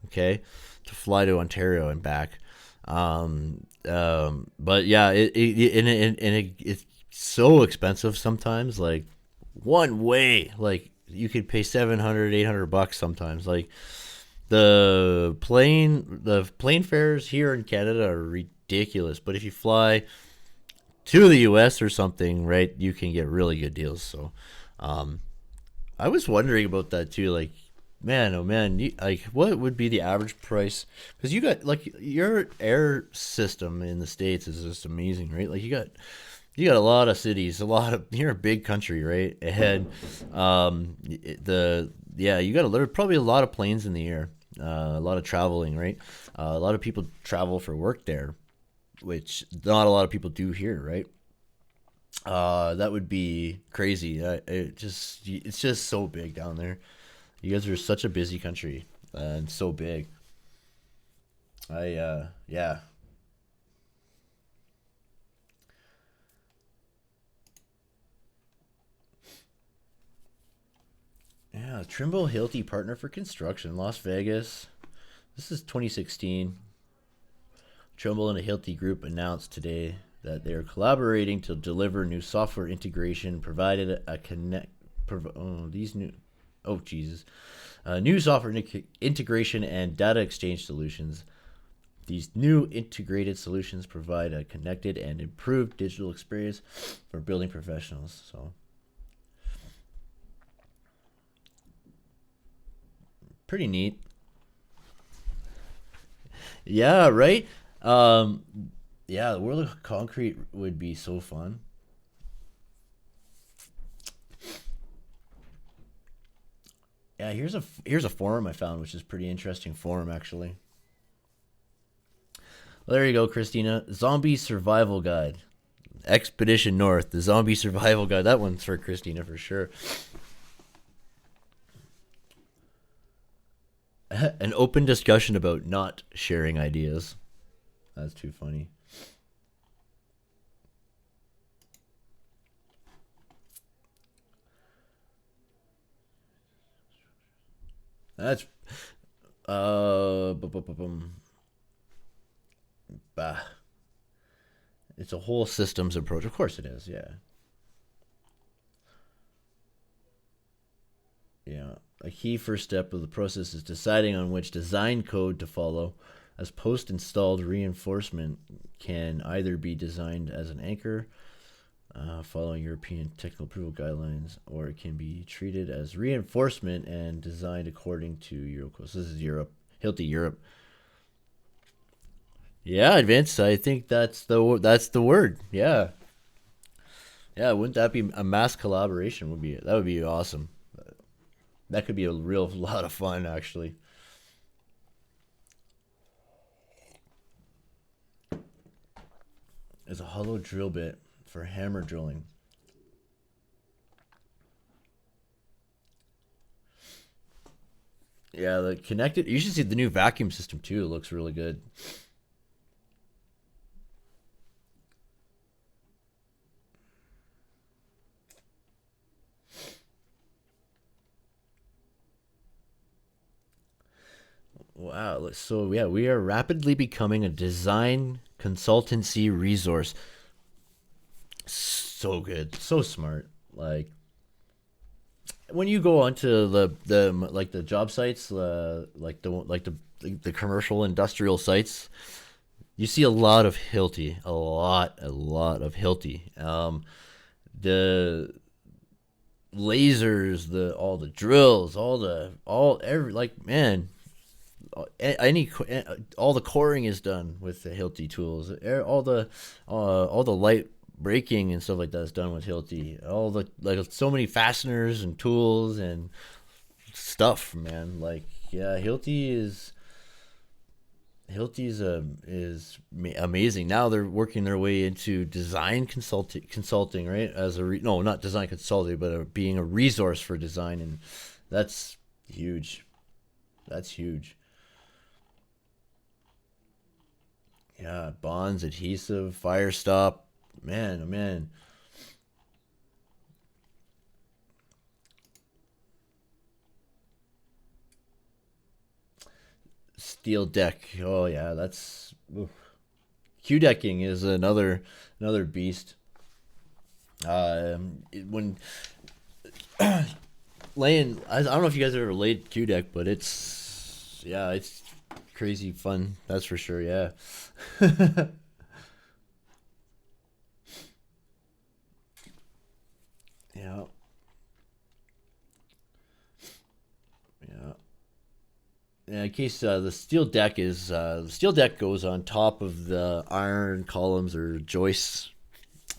okay, to fly to Ontario and back. But yeah, it's so expensive sometimes. Like, one way, like, you could pay $700-800 sometimes. Like, the plane fares here in Canada are ridiculous, but if you fly to the US or something, right, you can get really good deals. So I was wondering about that too. Like, man, oh man, like, what would be the average price? Because you got, like, your air system in the States is just amazing, right? Like, you got a lot of cities, you're a big country, right? And you got probably a lot of planes in the air, a lot of traveling, right? A lot of people travel for work there, which not a lot of people do here, right? That would be crazy. It's just so big down there. You guys are such a busy country and so big. Yeah. Yeah, Trimble Hilti partner for construction, Las Vegas. This is 2016. Trimble and the Hilti group announced today that they are collaborating to deliver new software integration, provided a new software integration and data exchange solutions. These new integrated solutions provide a connected and improved digital experience for building professionals. So, Pretty neat. Yeah, right? Yeah, the world of concrete would be so fun. Yeah, here's a forum I found, which is pretty interesting forum, actually. Well, there you go, Christina. Zombie Survival Guide. Expedition North, the Zombie Survival Guide. That one's for Christina for sure. An open discussion about not sharing ideas. That's too funny. That's bah. It's a whole systems approach. Of course it is, yeah. Yeah. A key first step of the process is deciding on which design code to follow, as post-installed reinforcement can either be designed as an anchor, following European technical approval guidelines, or it can be treated as reinforcement and designed according to Eurocode. So this is Europe, Hilti Europe. Yeah, advanced. I think that's the word. Yeah, yeah. Wouldn't that be a mass collaboration? That would be awesome. That could be a real lot of fun, actually. There's a hollow drill bit for hammer drilling. Yeah, the connected. You should see the new vacuum system too. It looks really good. Wow. So yeah, we are rapidly becoming a design consultancy resource. So good, so smart. Like when you go onto the job sites, like the commercial industrial sites, you see a lot of Hilti, a lot of Hilti. The lasers, all the drills, all the coring is done with the Hilti tools. All the light braking and stuff like that is done with Hilti. All the so many fasteners and tools and stuff, man. Like, yeah, Hilti is amazing. Now they're working their way into design consulting, right? As not design consulting, but being a resource for design, and that's huge. That's huge. Yeah, bonds, adhesive, fire stop. Man, oh man. Steel deck. Oh yeah, that's Q decking is another beast. When laying, I don't know if you guys ever laid Q deck, but it's crazy fun. That's for sure. Yeah. Yeah. Yeah. In case the steel deck goes on top of the iron columns or joists,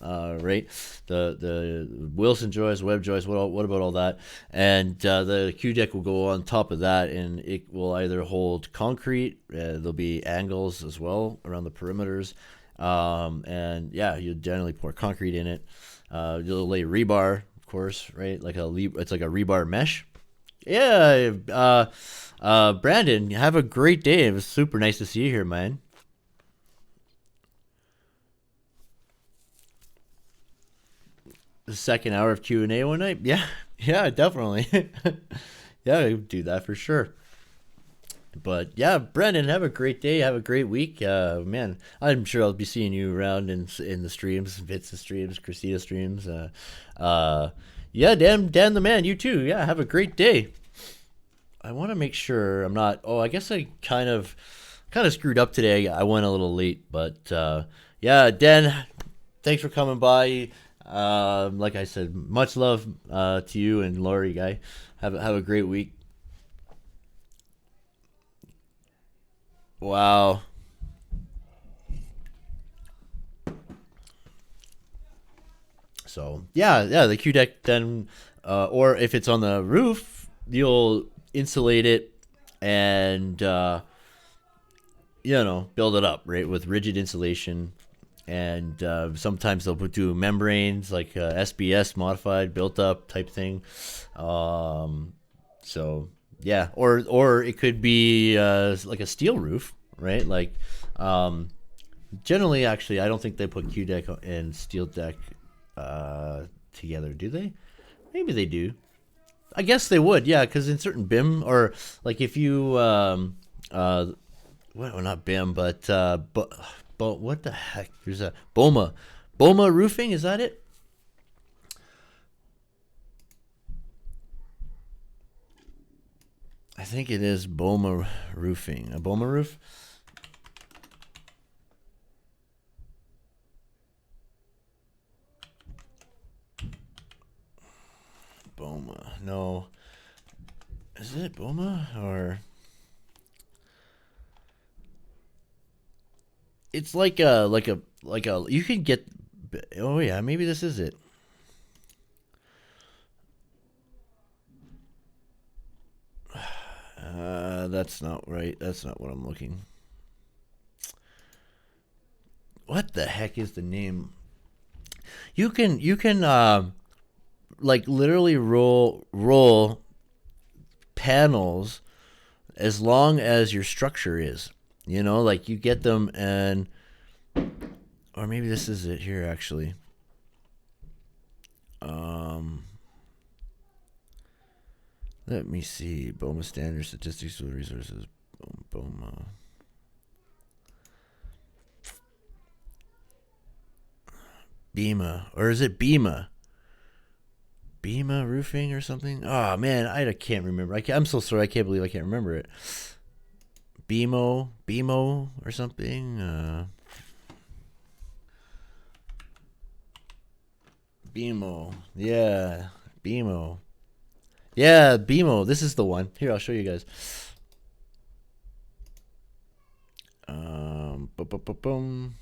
right? The Wilson joist, web joist. What about all that? And the Q deck will go on top of that, and it will either hold concrete. There'll be angles as well around the perimeters, and yeah, you generally pour concrete in it. You'll lay rebar, of course, right? It's like a rebar mesh. Yeah. Brandon, have a great day. It was super nice to see you here, man. The second hour of Q&A one night? Yeah, definitely. Yeah, I do that for sure. But yeah, Brandon, have a great day. Have a great week. Man, I'm sure I'll be seeing you around in the streams, Vitsa streams, Christina streams. Yeah, Dan the man, you too. Yeah, have a great day. I want to make sure I'm not. Oh, I guess I kind of screwed up today. I went a little late, but yeah, Dan, thanks for coming by. Like I said, much love to you and Lori, guy. Have a great week. Wow. So yeah, the Q deck then, or if it's on the roof, you'll insulate it and build it up, right, with rigid insulation. And sometimes they'll do membranes like SBS, modified, built up type thing. So yeah, or it could be like a steel roof, right? Like generally, actually, I don't think they put Q deck and steel deck together, do they? Maybe they do. I guess they would, yeah, because in certain BIM, or like if you well, not BIM, but what the heck? There's a BOMA roofing. Is that it? I think it is BOMA roofing. A BOMA roof. BOMA. No. Is it BOMA or? It's like a you could get. Oh yeah, maybe this is it. That's not right. That's not what I'm looking. What the heck is the name? You can like literally roll panels as long as your structure is. Like you get them, and or maybe this is it here actually. Let me see. BOMA standard statistics resources. BOMA. BIMA, or is it BIMA? BIMA roofing or something? Oh man, I can't remember. I'm so sorry. I can't believe I can't remember it. BIMO or something. BIMO, yeah, BIMO. Yeah, BIMO. This is the one. Here, I'll show you guys. Boom.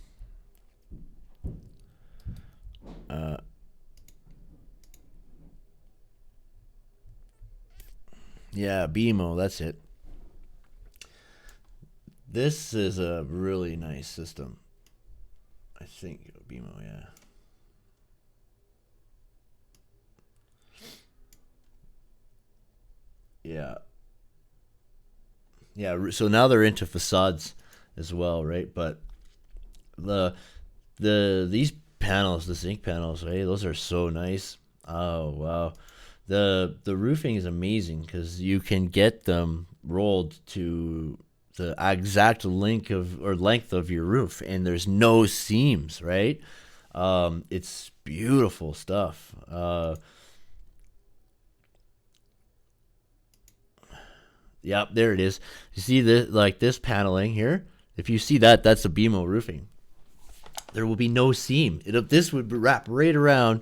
Yeah, BIMO. That's it. This is a really nice system. I think BIMO. Yeah. Yeah, so now they're into facades as well, right? But these panels, the zinc panels, right? Those are so nice. Oh wow, the roofing is amazing because you can get them rolled to the exact length of your roof, and there's no seams, right? It's beautiful stuff. Yep, there it is. You see this paneling here? If you see that, that's a BIMO roofing. There will be no seam. This would wrap right around,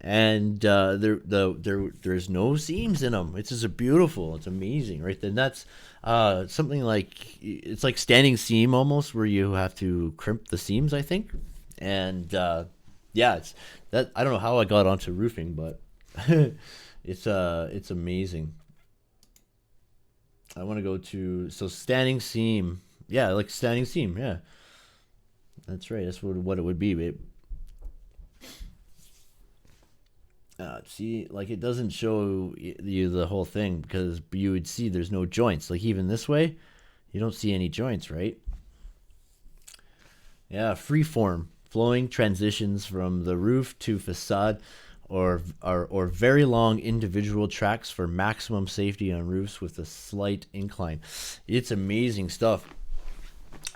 and there's no seams in them. It's just beautiful. It's amazing, right? Then that's something like, it's like standing seam almost, where you have to crimp the seams, I think. And yeah, it's that. I don't know how I got onto roofing, but it's amazing. I want to go to standing seam. Yeah, like standing seam. Yeah, that's right. That's what it would be, babe. See, like it doesn't show you the whole thing because you would see there's no joints. Like even this way, you don't see any joints, right? Yeah, freeform flowing transitions from the roof to facade, or very long individual tracks for maximum safety on roofs with a slight incline. It's amazing stuff.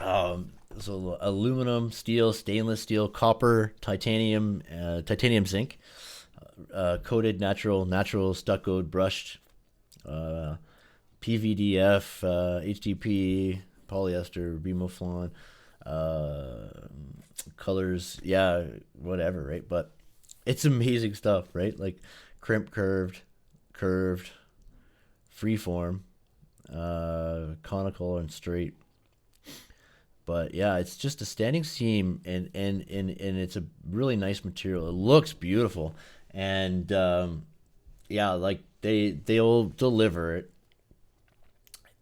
So aluminum, steel, stainless steel, copper, titanium, titanium zinc, coated natural stuccoed brushed, PVDF, HDP, polyester, Bimoflon, colors, yeah, whatever, right? But it's amazing stuff, right? Like crimp, curved, freeform, conical, and straight. But yeah, it's just a standing seam, and it's a really nice material. It looks beautiful, and yeah, like they'll deliver it,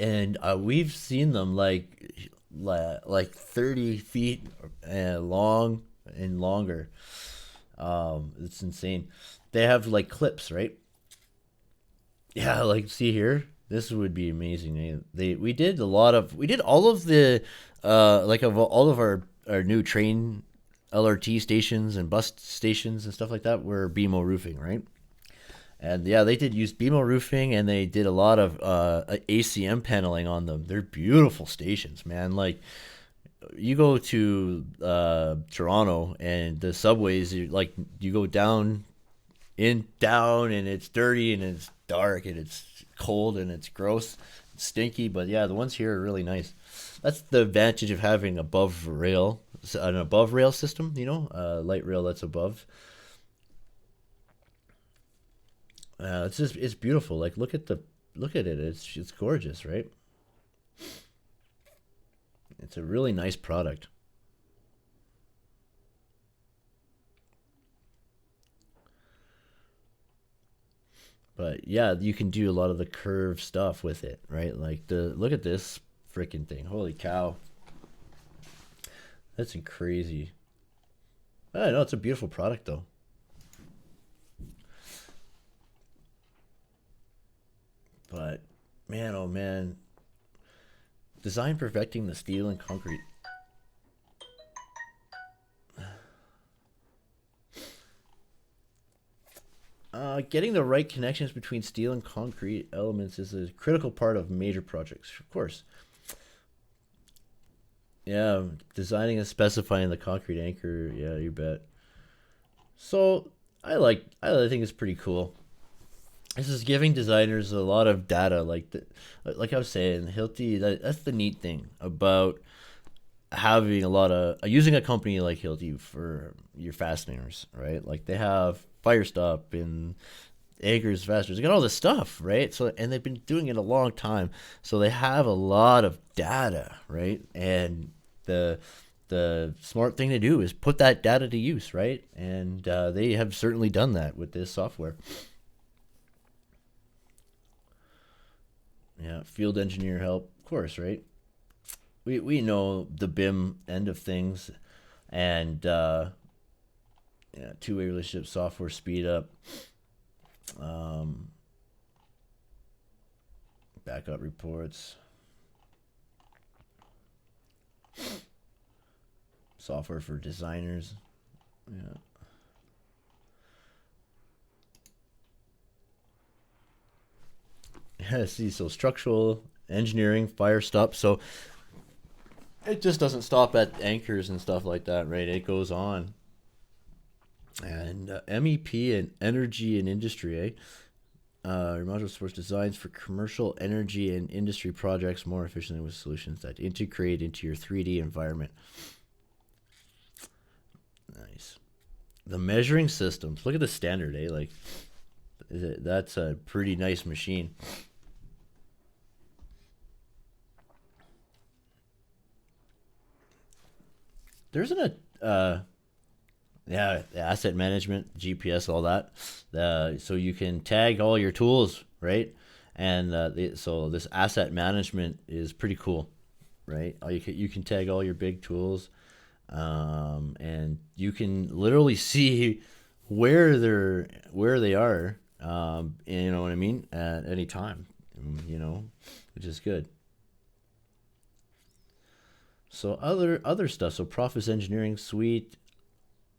and we've seen them like 30 feet long and longer. It's insane. They have like clips, right? Yeah, like see here. This would be amazing. We did all of the all of our new train LRT stations and bus stations and stuff like that were BMO roofing, right? And yeah, they did use BMO roofing, and they did a lot of ACM paneling on them. They're beautiful stations, man. Like you go to Toronto and the subways, you go down, and it's dirty and it's dark and it's cold and it's gross, it's stinky. But yeah, the ones here are really nice. That's the advantage of having an above rail system, light rail that's above. It's beautiful. Like look at it. It's gorgeous, right? It's a really nice product. But yeah, you can do a lot of the curved stuff with it, right? Like look at this freaking thing. Holy cow. That's crazy. I know, it's a beautiful product though. But man, oh man. Design perfecting the steel and concrete. Getting the right connections between steel and concrete elements is a critical part of major projects, of course. Yeah, designing and specifying the concrete anchor. Yeah, you bet. So I think it's pretty cool. This is giving designers a lot of data, like I was saying, Hilti. That's the neat thing about having using a company like Hilti for your fasteners, right? Like they have fire stop and anchors, fasteners. They got all this stuff, right? So, and they've been doing it a long time, so they have a lot of data, right? And the smart thing to do is put that data to use, right? And they have certainly done that with this software. Yeah, field engineer help, of course, right? We know the BIM end of things, and two-way relationship software speed up, backup reports, software for designers. Yeah, see, so structural engineering, fire stop. So it just doesn't stop at anchors and stuff like that, right? It goes on. And MEP and energy and industry, your module supports designs for commercial energy and industry projects more efficiently with solutions that integrate into your 3D environment. Nice. The measuring systems. Look at the standard, Like, that's a pretty nice machine. There's asset management, GPS, all that. So you can tag all your tools, right? And so this asset management is pretty cool, right? You can tag all your big tools, and you can literally see where they are. You know what I mean? At any time, which is good. So other stuff. So Profis Engineering Suite,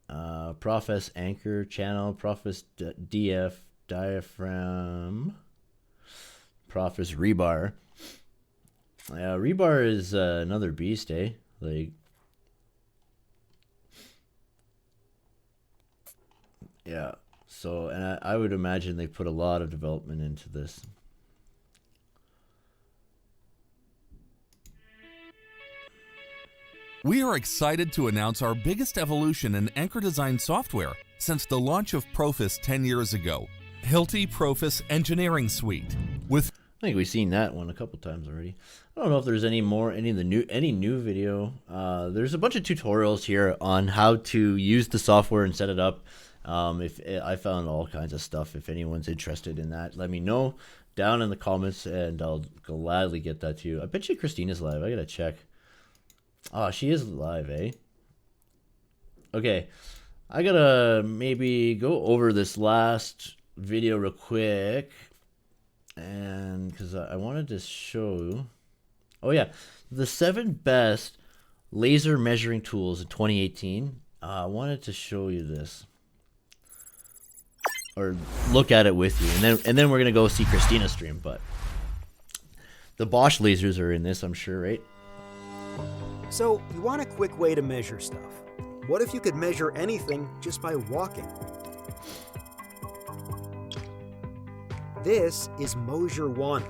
Profis Anchor Channel, Profis DF Diaphragm, Profis Rebar. Rebar is another beast, Like, yeah. So, and I would imagine they put a lot of development into this. We are excited to announce our biggest evolution in anchor design software since the launch of Profis 10 years ago, Hilti Profis Engineering Suite. With I think we've seen that one a couple times already. I don't know if there's any new video. There's a bunch of tutorials here on how to use the software and set it up. If I found all kinds of stuff. If anyone's interested in that, let me know down in the comments, and I'll gladly get that to you. I bet you Christina's live. I gotta check. Oh, she is live, eh? Okay, I gotta maybe go over this last video real quick. And because I wanted to show, oh yeah, the 7 best laser measuring tools in 2018. I wanted to show you this, or look at it with you, and then we're gonna go see Christina stream. But the Bosch lasers are in this, I'm sure, right? So you want a quick way to measure stuff. What if you could measure anything just by walking? This is Moser 1.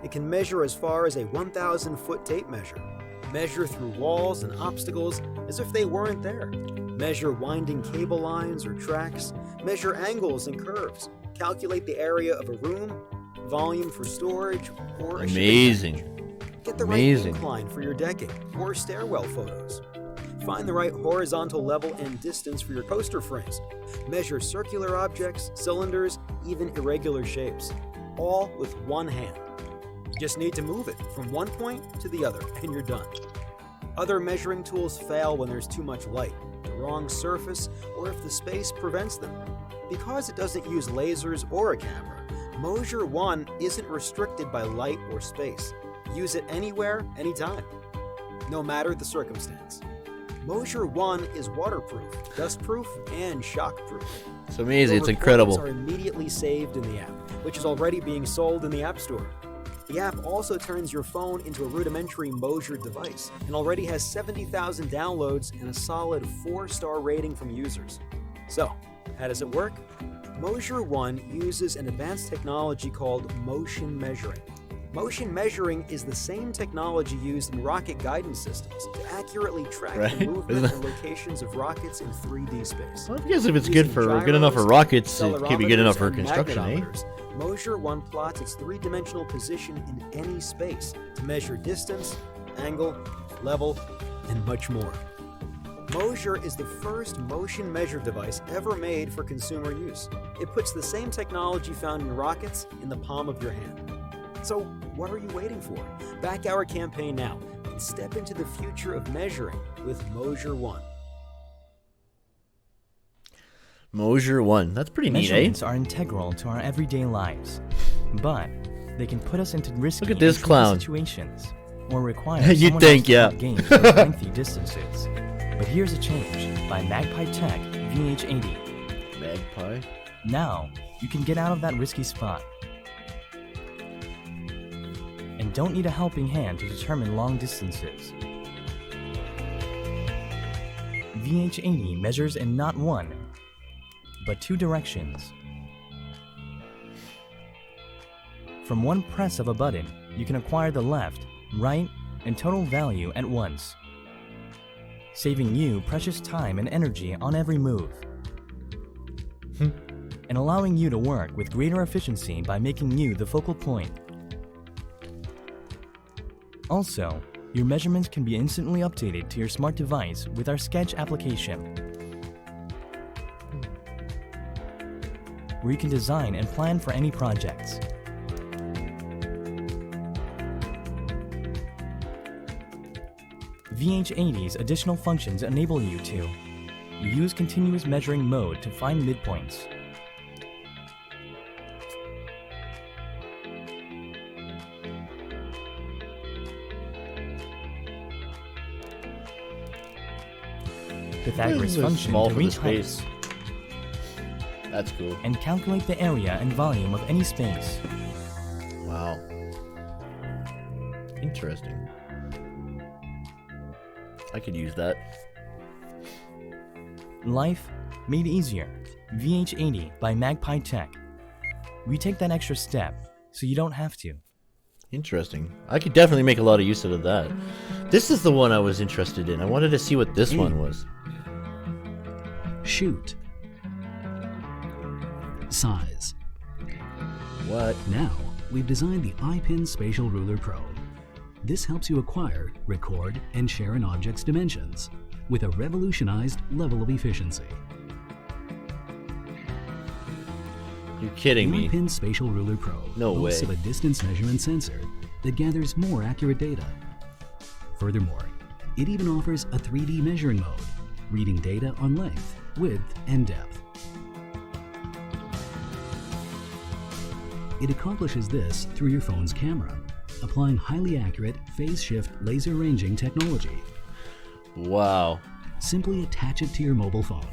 It can measure as far as a 1,000-foot tape measure, measure through walls and obstacles as if they weren't there, measure winding cable lines or tracks, measure angles and curves, calculate the area of a room, volume for storage, or a amazing. Get the right incline for your decking or stairwell photos. Find the right horizontal level and distance for your coaster frames. Measure circular objects, cylinders, even irregular shapes, all with one hand. You just need to move it from one point to the other, and you're done. Other measuring tools fail when there's too much light, the wrong surface, or if the space prevents them. Because it doesn't use lasers or a camera, Moser 1 isn't restricted by light or space. Use it anywhere, anytime, no matter the circumstance. Moser 1 is waterproof, dustproof, and shockproof. It's amazing. It's incredible. Are immediately saved in the app, which is already being sold in the App Store. The app also turns your phone into a rudimentary Moser device and already has 70,000 downloads and a solid 4-star rating from users. So, how does it work? Moser 1 uses an advanced technology called motion measuring. Motion measuring is the same technology used in rocket guidance systems to accurately track the movement and locations of rockets in 3D space. Well, I guess if it's good enough for rockets, it can be good enough for construction, eh? Moser 1 plots its 3-dimensional position in any space to measure distance, angle, level, and much more. Moser is the first motion measure device ever made for consumer use. It puts the same technology found in rockets in the palm of your hand. So what are you waiting for? Back our campaign now and step into the future of measuring with Moser 1. Moser 1. That's pretty neat, eh? Measurements are integral to our everyday lives, but they can put us into risky situations or require You'd think, yeah. gains over lengthy distances. But here's a change by Magpie Tech VH80. Magpie? Now, you can get out of that risky spot. And don't need a helping hand to determine long distances. VH80 measures in not one, but 2 directions. From one press of a button, you can acquire the left, right, and total value at once, saving you precious time and energy on every move, and allowing you to work with greater efficiency by making you the focal point. Also, your measurements can be instantly updated to your smart device with our Sketch application, where you can design and plan for any projects. VH80's additional functions enable you to use continuous measuring mode to find midpoints, Pythagoras function to reach heights. That's cool. And calculate the area and volume of any space. Wow. Interesting. I could use that. Life made easier. VH80 by Magpie Tech. We take that extra step so you don't have to. Interesting. I could definitely make a lot of use out of that. This is the one I was interested in. I wanted to see what this one was. Shoot. Size. What? Now we've designed the iPin Spatial Ruler Pro. This helps you acquire, record, and share an object's dimensions with a revolutionized level of efficiency. You're kidding me. The iPin Spatial Ruler Pro boasts of a distance measurement sensor that gathers more accurate data. Furthermore, it even offers a 3D measuring mode, reading data on length, width, and depth. It accomplishes this through your phone's camera, applying highly accurate phase shift laser ranging technology. Wow. Simply attach it to your mobile phone.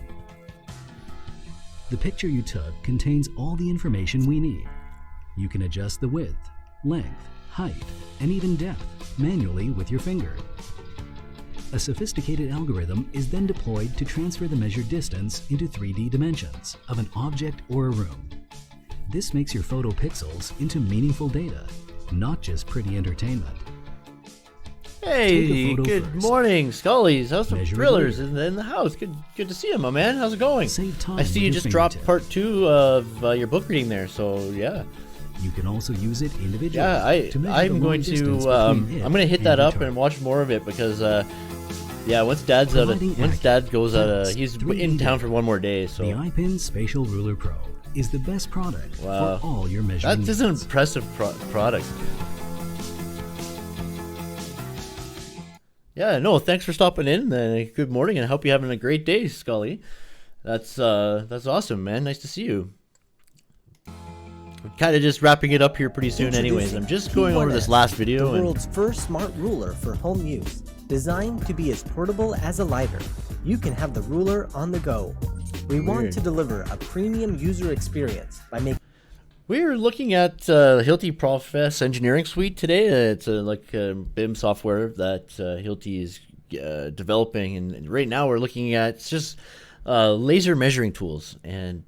The picture you took contains all the information we need. You can adjust the width, length, height, and even depth manually with your finger. A sophisticated algorithm is then deployed to transfer the measured distance into 3D dimensions of an object or a room. This makes your photo pixels into meaningful data, not just pretty entertainment. Hey, good morning, Scullies. How's the thrillers in the house? Good to see you, my man. How's it going? Save time. I see you just dropped part 2 of your book reading there, so yeah. You can also use it individually. Yeah, I'm going to hit that up and watch more of it because yeah, once Dad goes out, he's in town for one more day. So the iPin Spatial Ruler Pro is the best product for all your measuring needs. That's an impressive product. Yeah, no, thanks for stopping in. Good morning, and I hope you're having a great day, Scully. That's awesome, man. Nice to see you. We're kind of just wrapping it up here pretty soon anyways. I'm just going over this last video. The world's first smart ruler for home use. Designed to be as portable as a lighter, you can have the ruler on the go. We want to deliver a premium user experience by making... We're looking at Hilti Profis Engineering Suite today. It's like BIM software that Hilti is developing, and right now we're looking at just laser measuring tools. And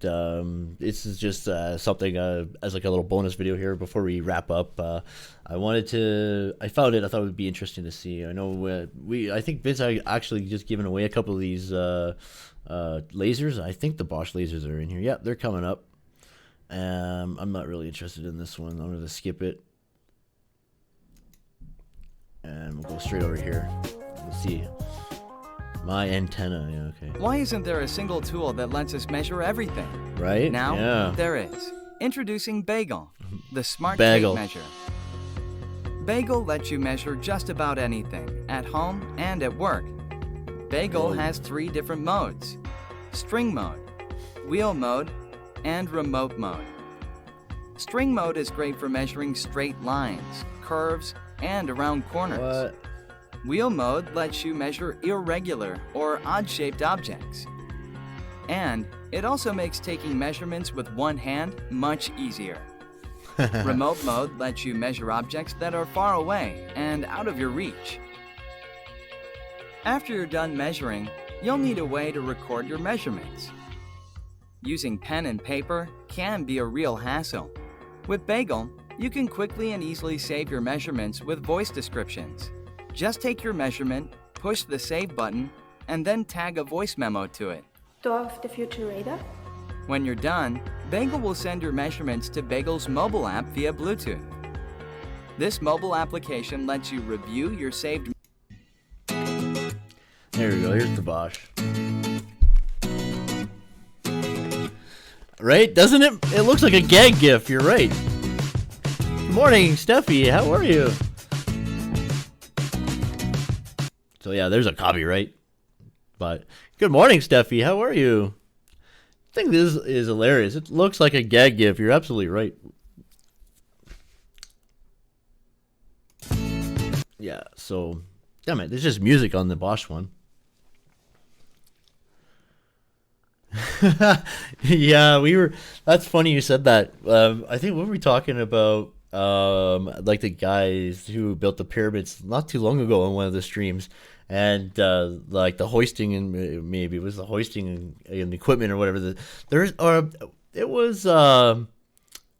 this is just something as like a little bonus video here before we wrap up. I found it. I thought it would be interesting to see. I know I think Vince actually just given away a couple of these lasers. I think the Bosch lasers are in here. Yep, they're coming up. I'm not really interested in this one. I'm going to skip it. And we'll go straight over here. Let's see. My antenna. Yeah, okay. Why isn't there a single tool that lets us measure everything? Right? Now, there is. Introducing Bagel, the smart Bagel tape measure. Bagel lets you measure just about anything, at home and at work. Bagel has 3 different modes: string mode, wheel mode, and remote mode. String mode is great for measuring straight lines, curves, and around corners. Wheel mode lets you measure irregular or odd-shaped objects. And it also makes taking measurements with one hand much easier. Remote mode lets you measure objects that are far away and out of your reach. After you're done measuring, you'll need a way to record your measurements. Using pen and paper can be a real hassle. With Bagel, you can quickly and easily save your measurements with voice descriptions. Just take your measurement, push the save button, and then tag a voice memo to it. Door of the Future Radar. When you're done, Bagel will send your measurements to Bagel's mobile app via Bluetooth. This mobile application lets you review your saved. There we go. Here's the Bosch. Right? Doesn't it? It looks like a gag gif. You're right. Good morning, Steffi. How are you? So yeah, there's a copyright. But good morning, Steffi. How are you? I think this is hilarious. It looks like a gag gif. You're absolutely right. Yeah, so damn it, there's just music on the Bosch one. Yeah, that's funny you said that. I think what were we talking about? Like the guys who built the pyramids not too long ago on one of the streams, and like the hoisting, and maybe it was the hoisting and equipment or whatever. It was what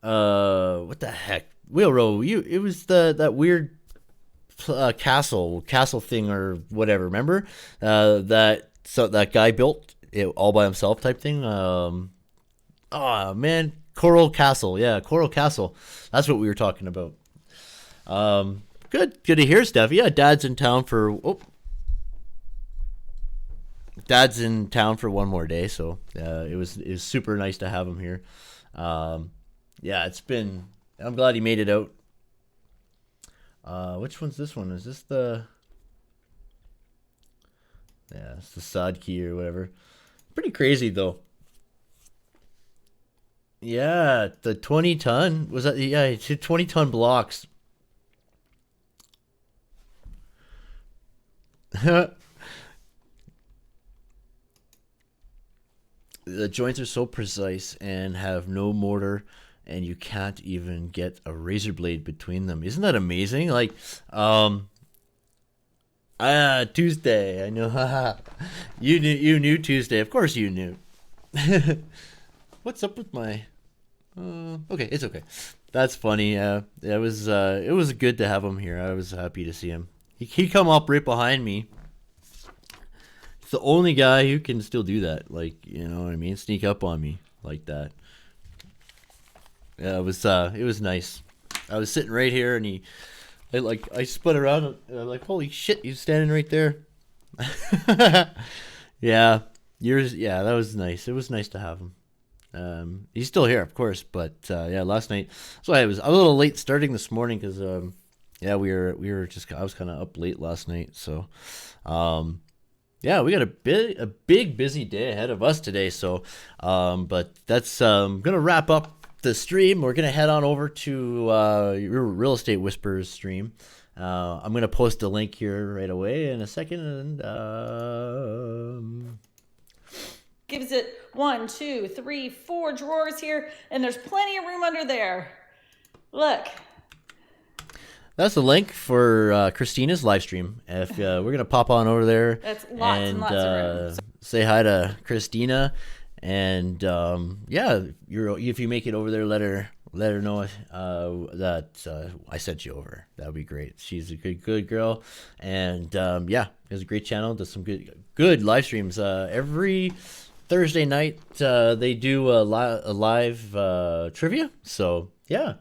the heck, Wheel Row. It was that weird castle thing or whatever. Remember that guy built it all by himself type thing. Oh man, Coral Castle. Yeah, Coral Castle. That's what we were talking about. Good to hear, Steph. Yeah, Dad's in town for one more day, so it was super nice to have him here. Yeah, I'm glad he made it out. Which one's this one? Is this the... Yeah, it's the sod key or whatever. Pretty crazy, though. Yeah, the 20-ton. Was that... Yeah, it's 20-ton blocks. The joints are so precise and have no mortar, and you can't even get a razor blade between them. Isn't that amazing? Like, Tuesday. I know. You knew Tuesday. Of course you knew. What's up with my... okay, it's okay. That's funny. It was good to have him here. I was happy to see him. He come up right behind me. He's the only guy who can still do that. Like, you know what I mean? Sneak up on me like that. Yeah, it was nice. I was sitting right here, and I spun around, and I'm like, holy shit, he's standing right there. Yeah, that was nice. It was nice to have him. He's still here, of course, but yeah, last night. So I was a little late starting this morning because yeah, I was kind of up late last night. So yeah, we got a big busy day ahead of us today. So but that's gonna wrap up the stream. We're gonna head on over to your Real Estate Whispers stream. I'm gonna post a link here right away in a second, and gives it 1, 2, 3, 4 drawers here, and there's plenty of room under there. Look. That's the link for Christina's live stream. If we're gonna pop on over there, that's lots and lots of room. Say hi to Christina. And yeah, if you make it over there, let her know that I sent you over. That would be great. She's a good girl, and yeah, has a great channel. Does some good live streams every Thursday night. They do a live trivia. So yeah,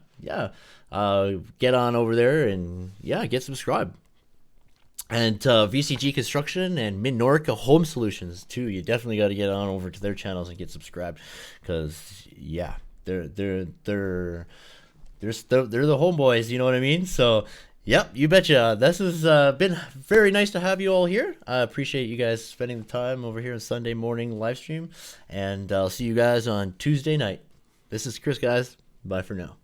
get on over there and yeah, get subscribed. And VCG Construction and Minorca Home Solutions too. You definitely got to get on over to their channels and get subscribed, because yeah, they're the homeboys. You know what I mean? So yep, you betcha. This has been very nice to have you all here. I appreciate you guys spending the time over here on Sunday morning live stream, and I'll see you guys on Tuesday night. This is Chris, guys. Bye for now.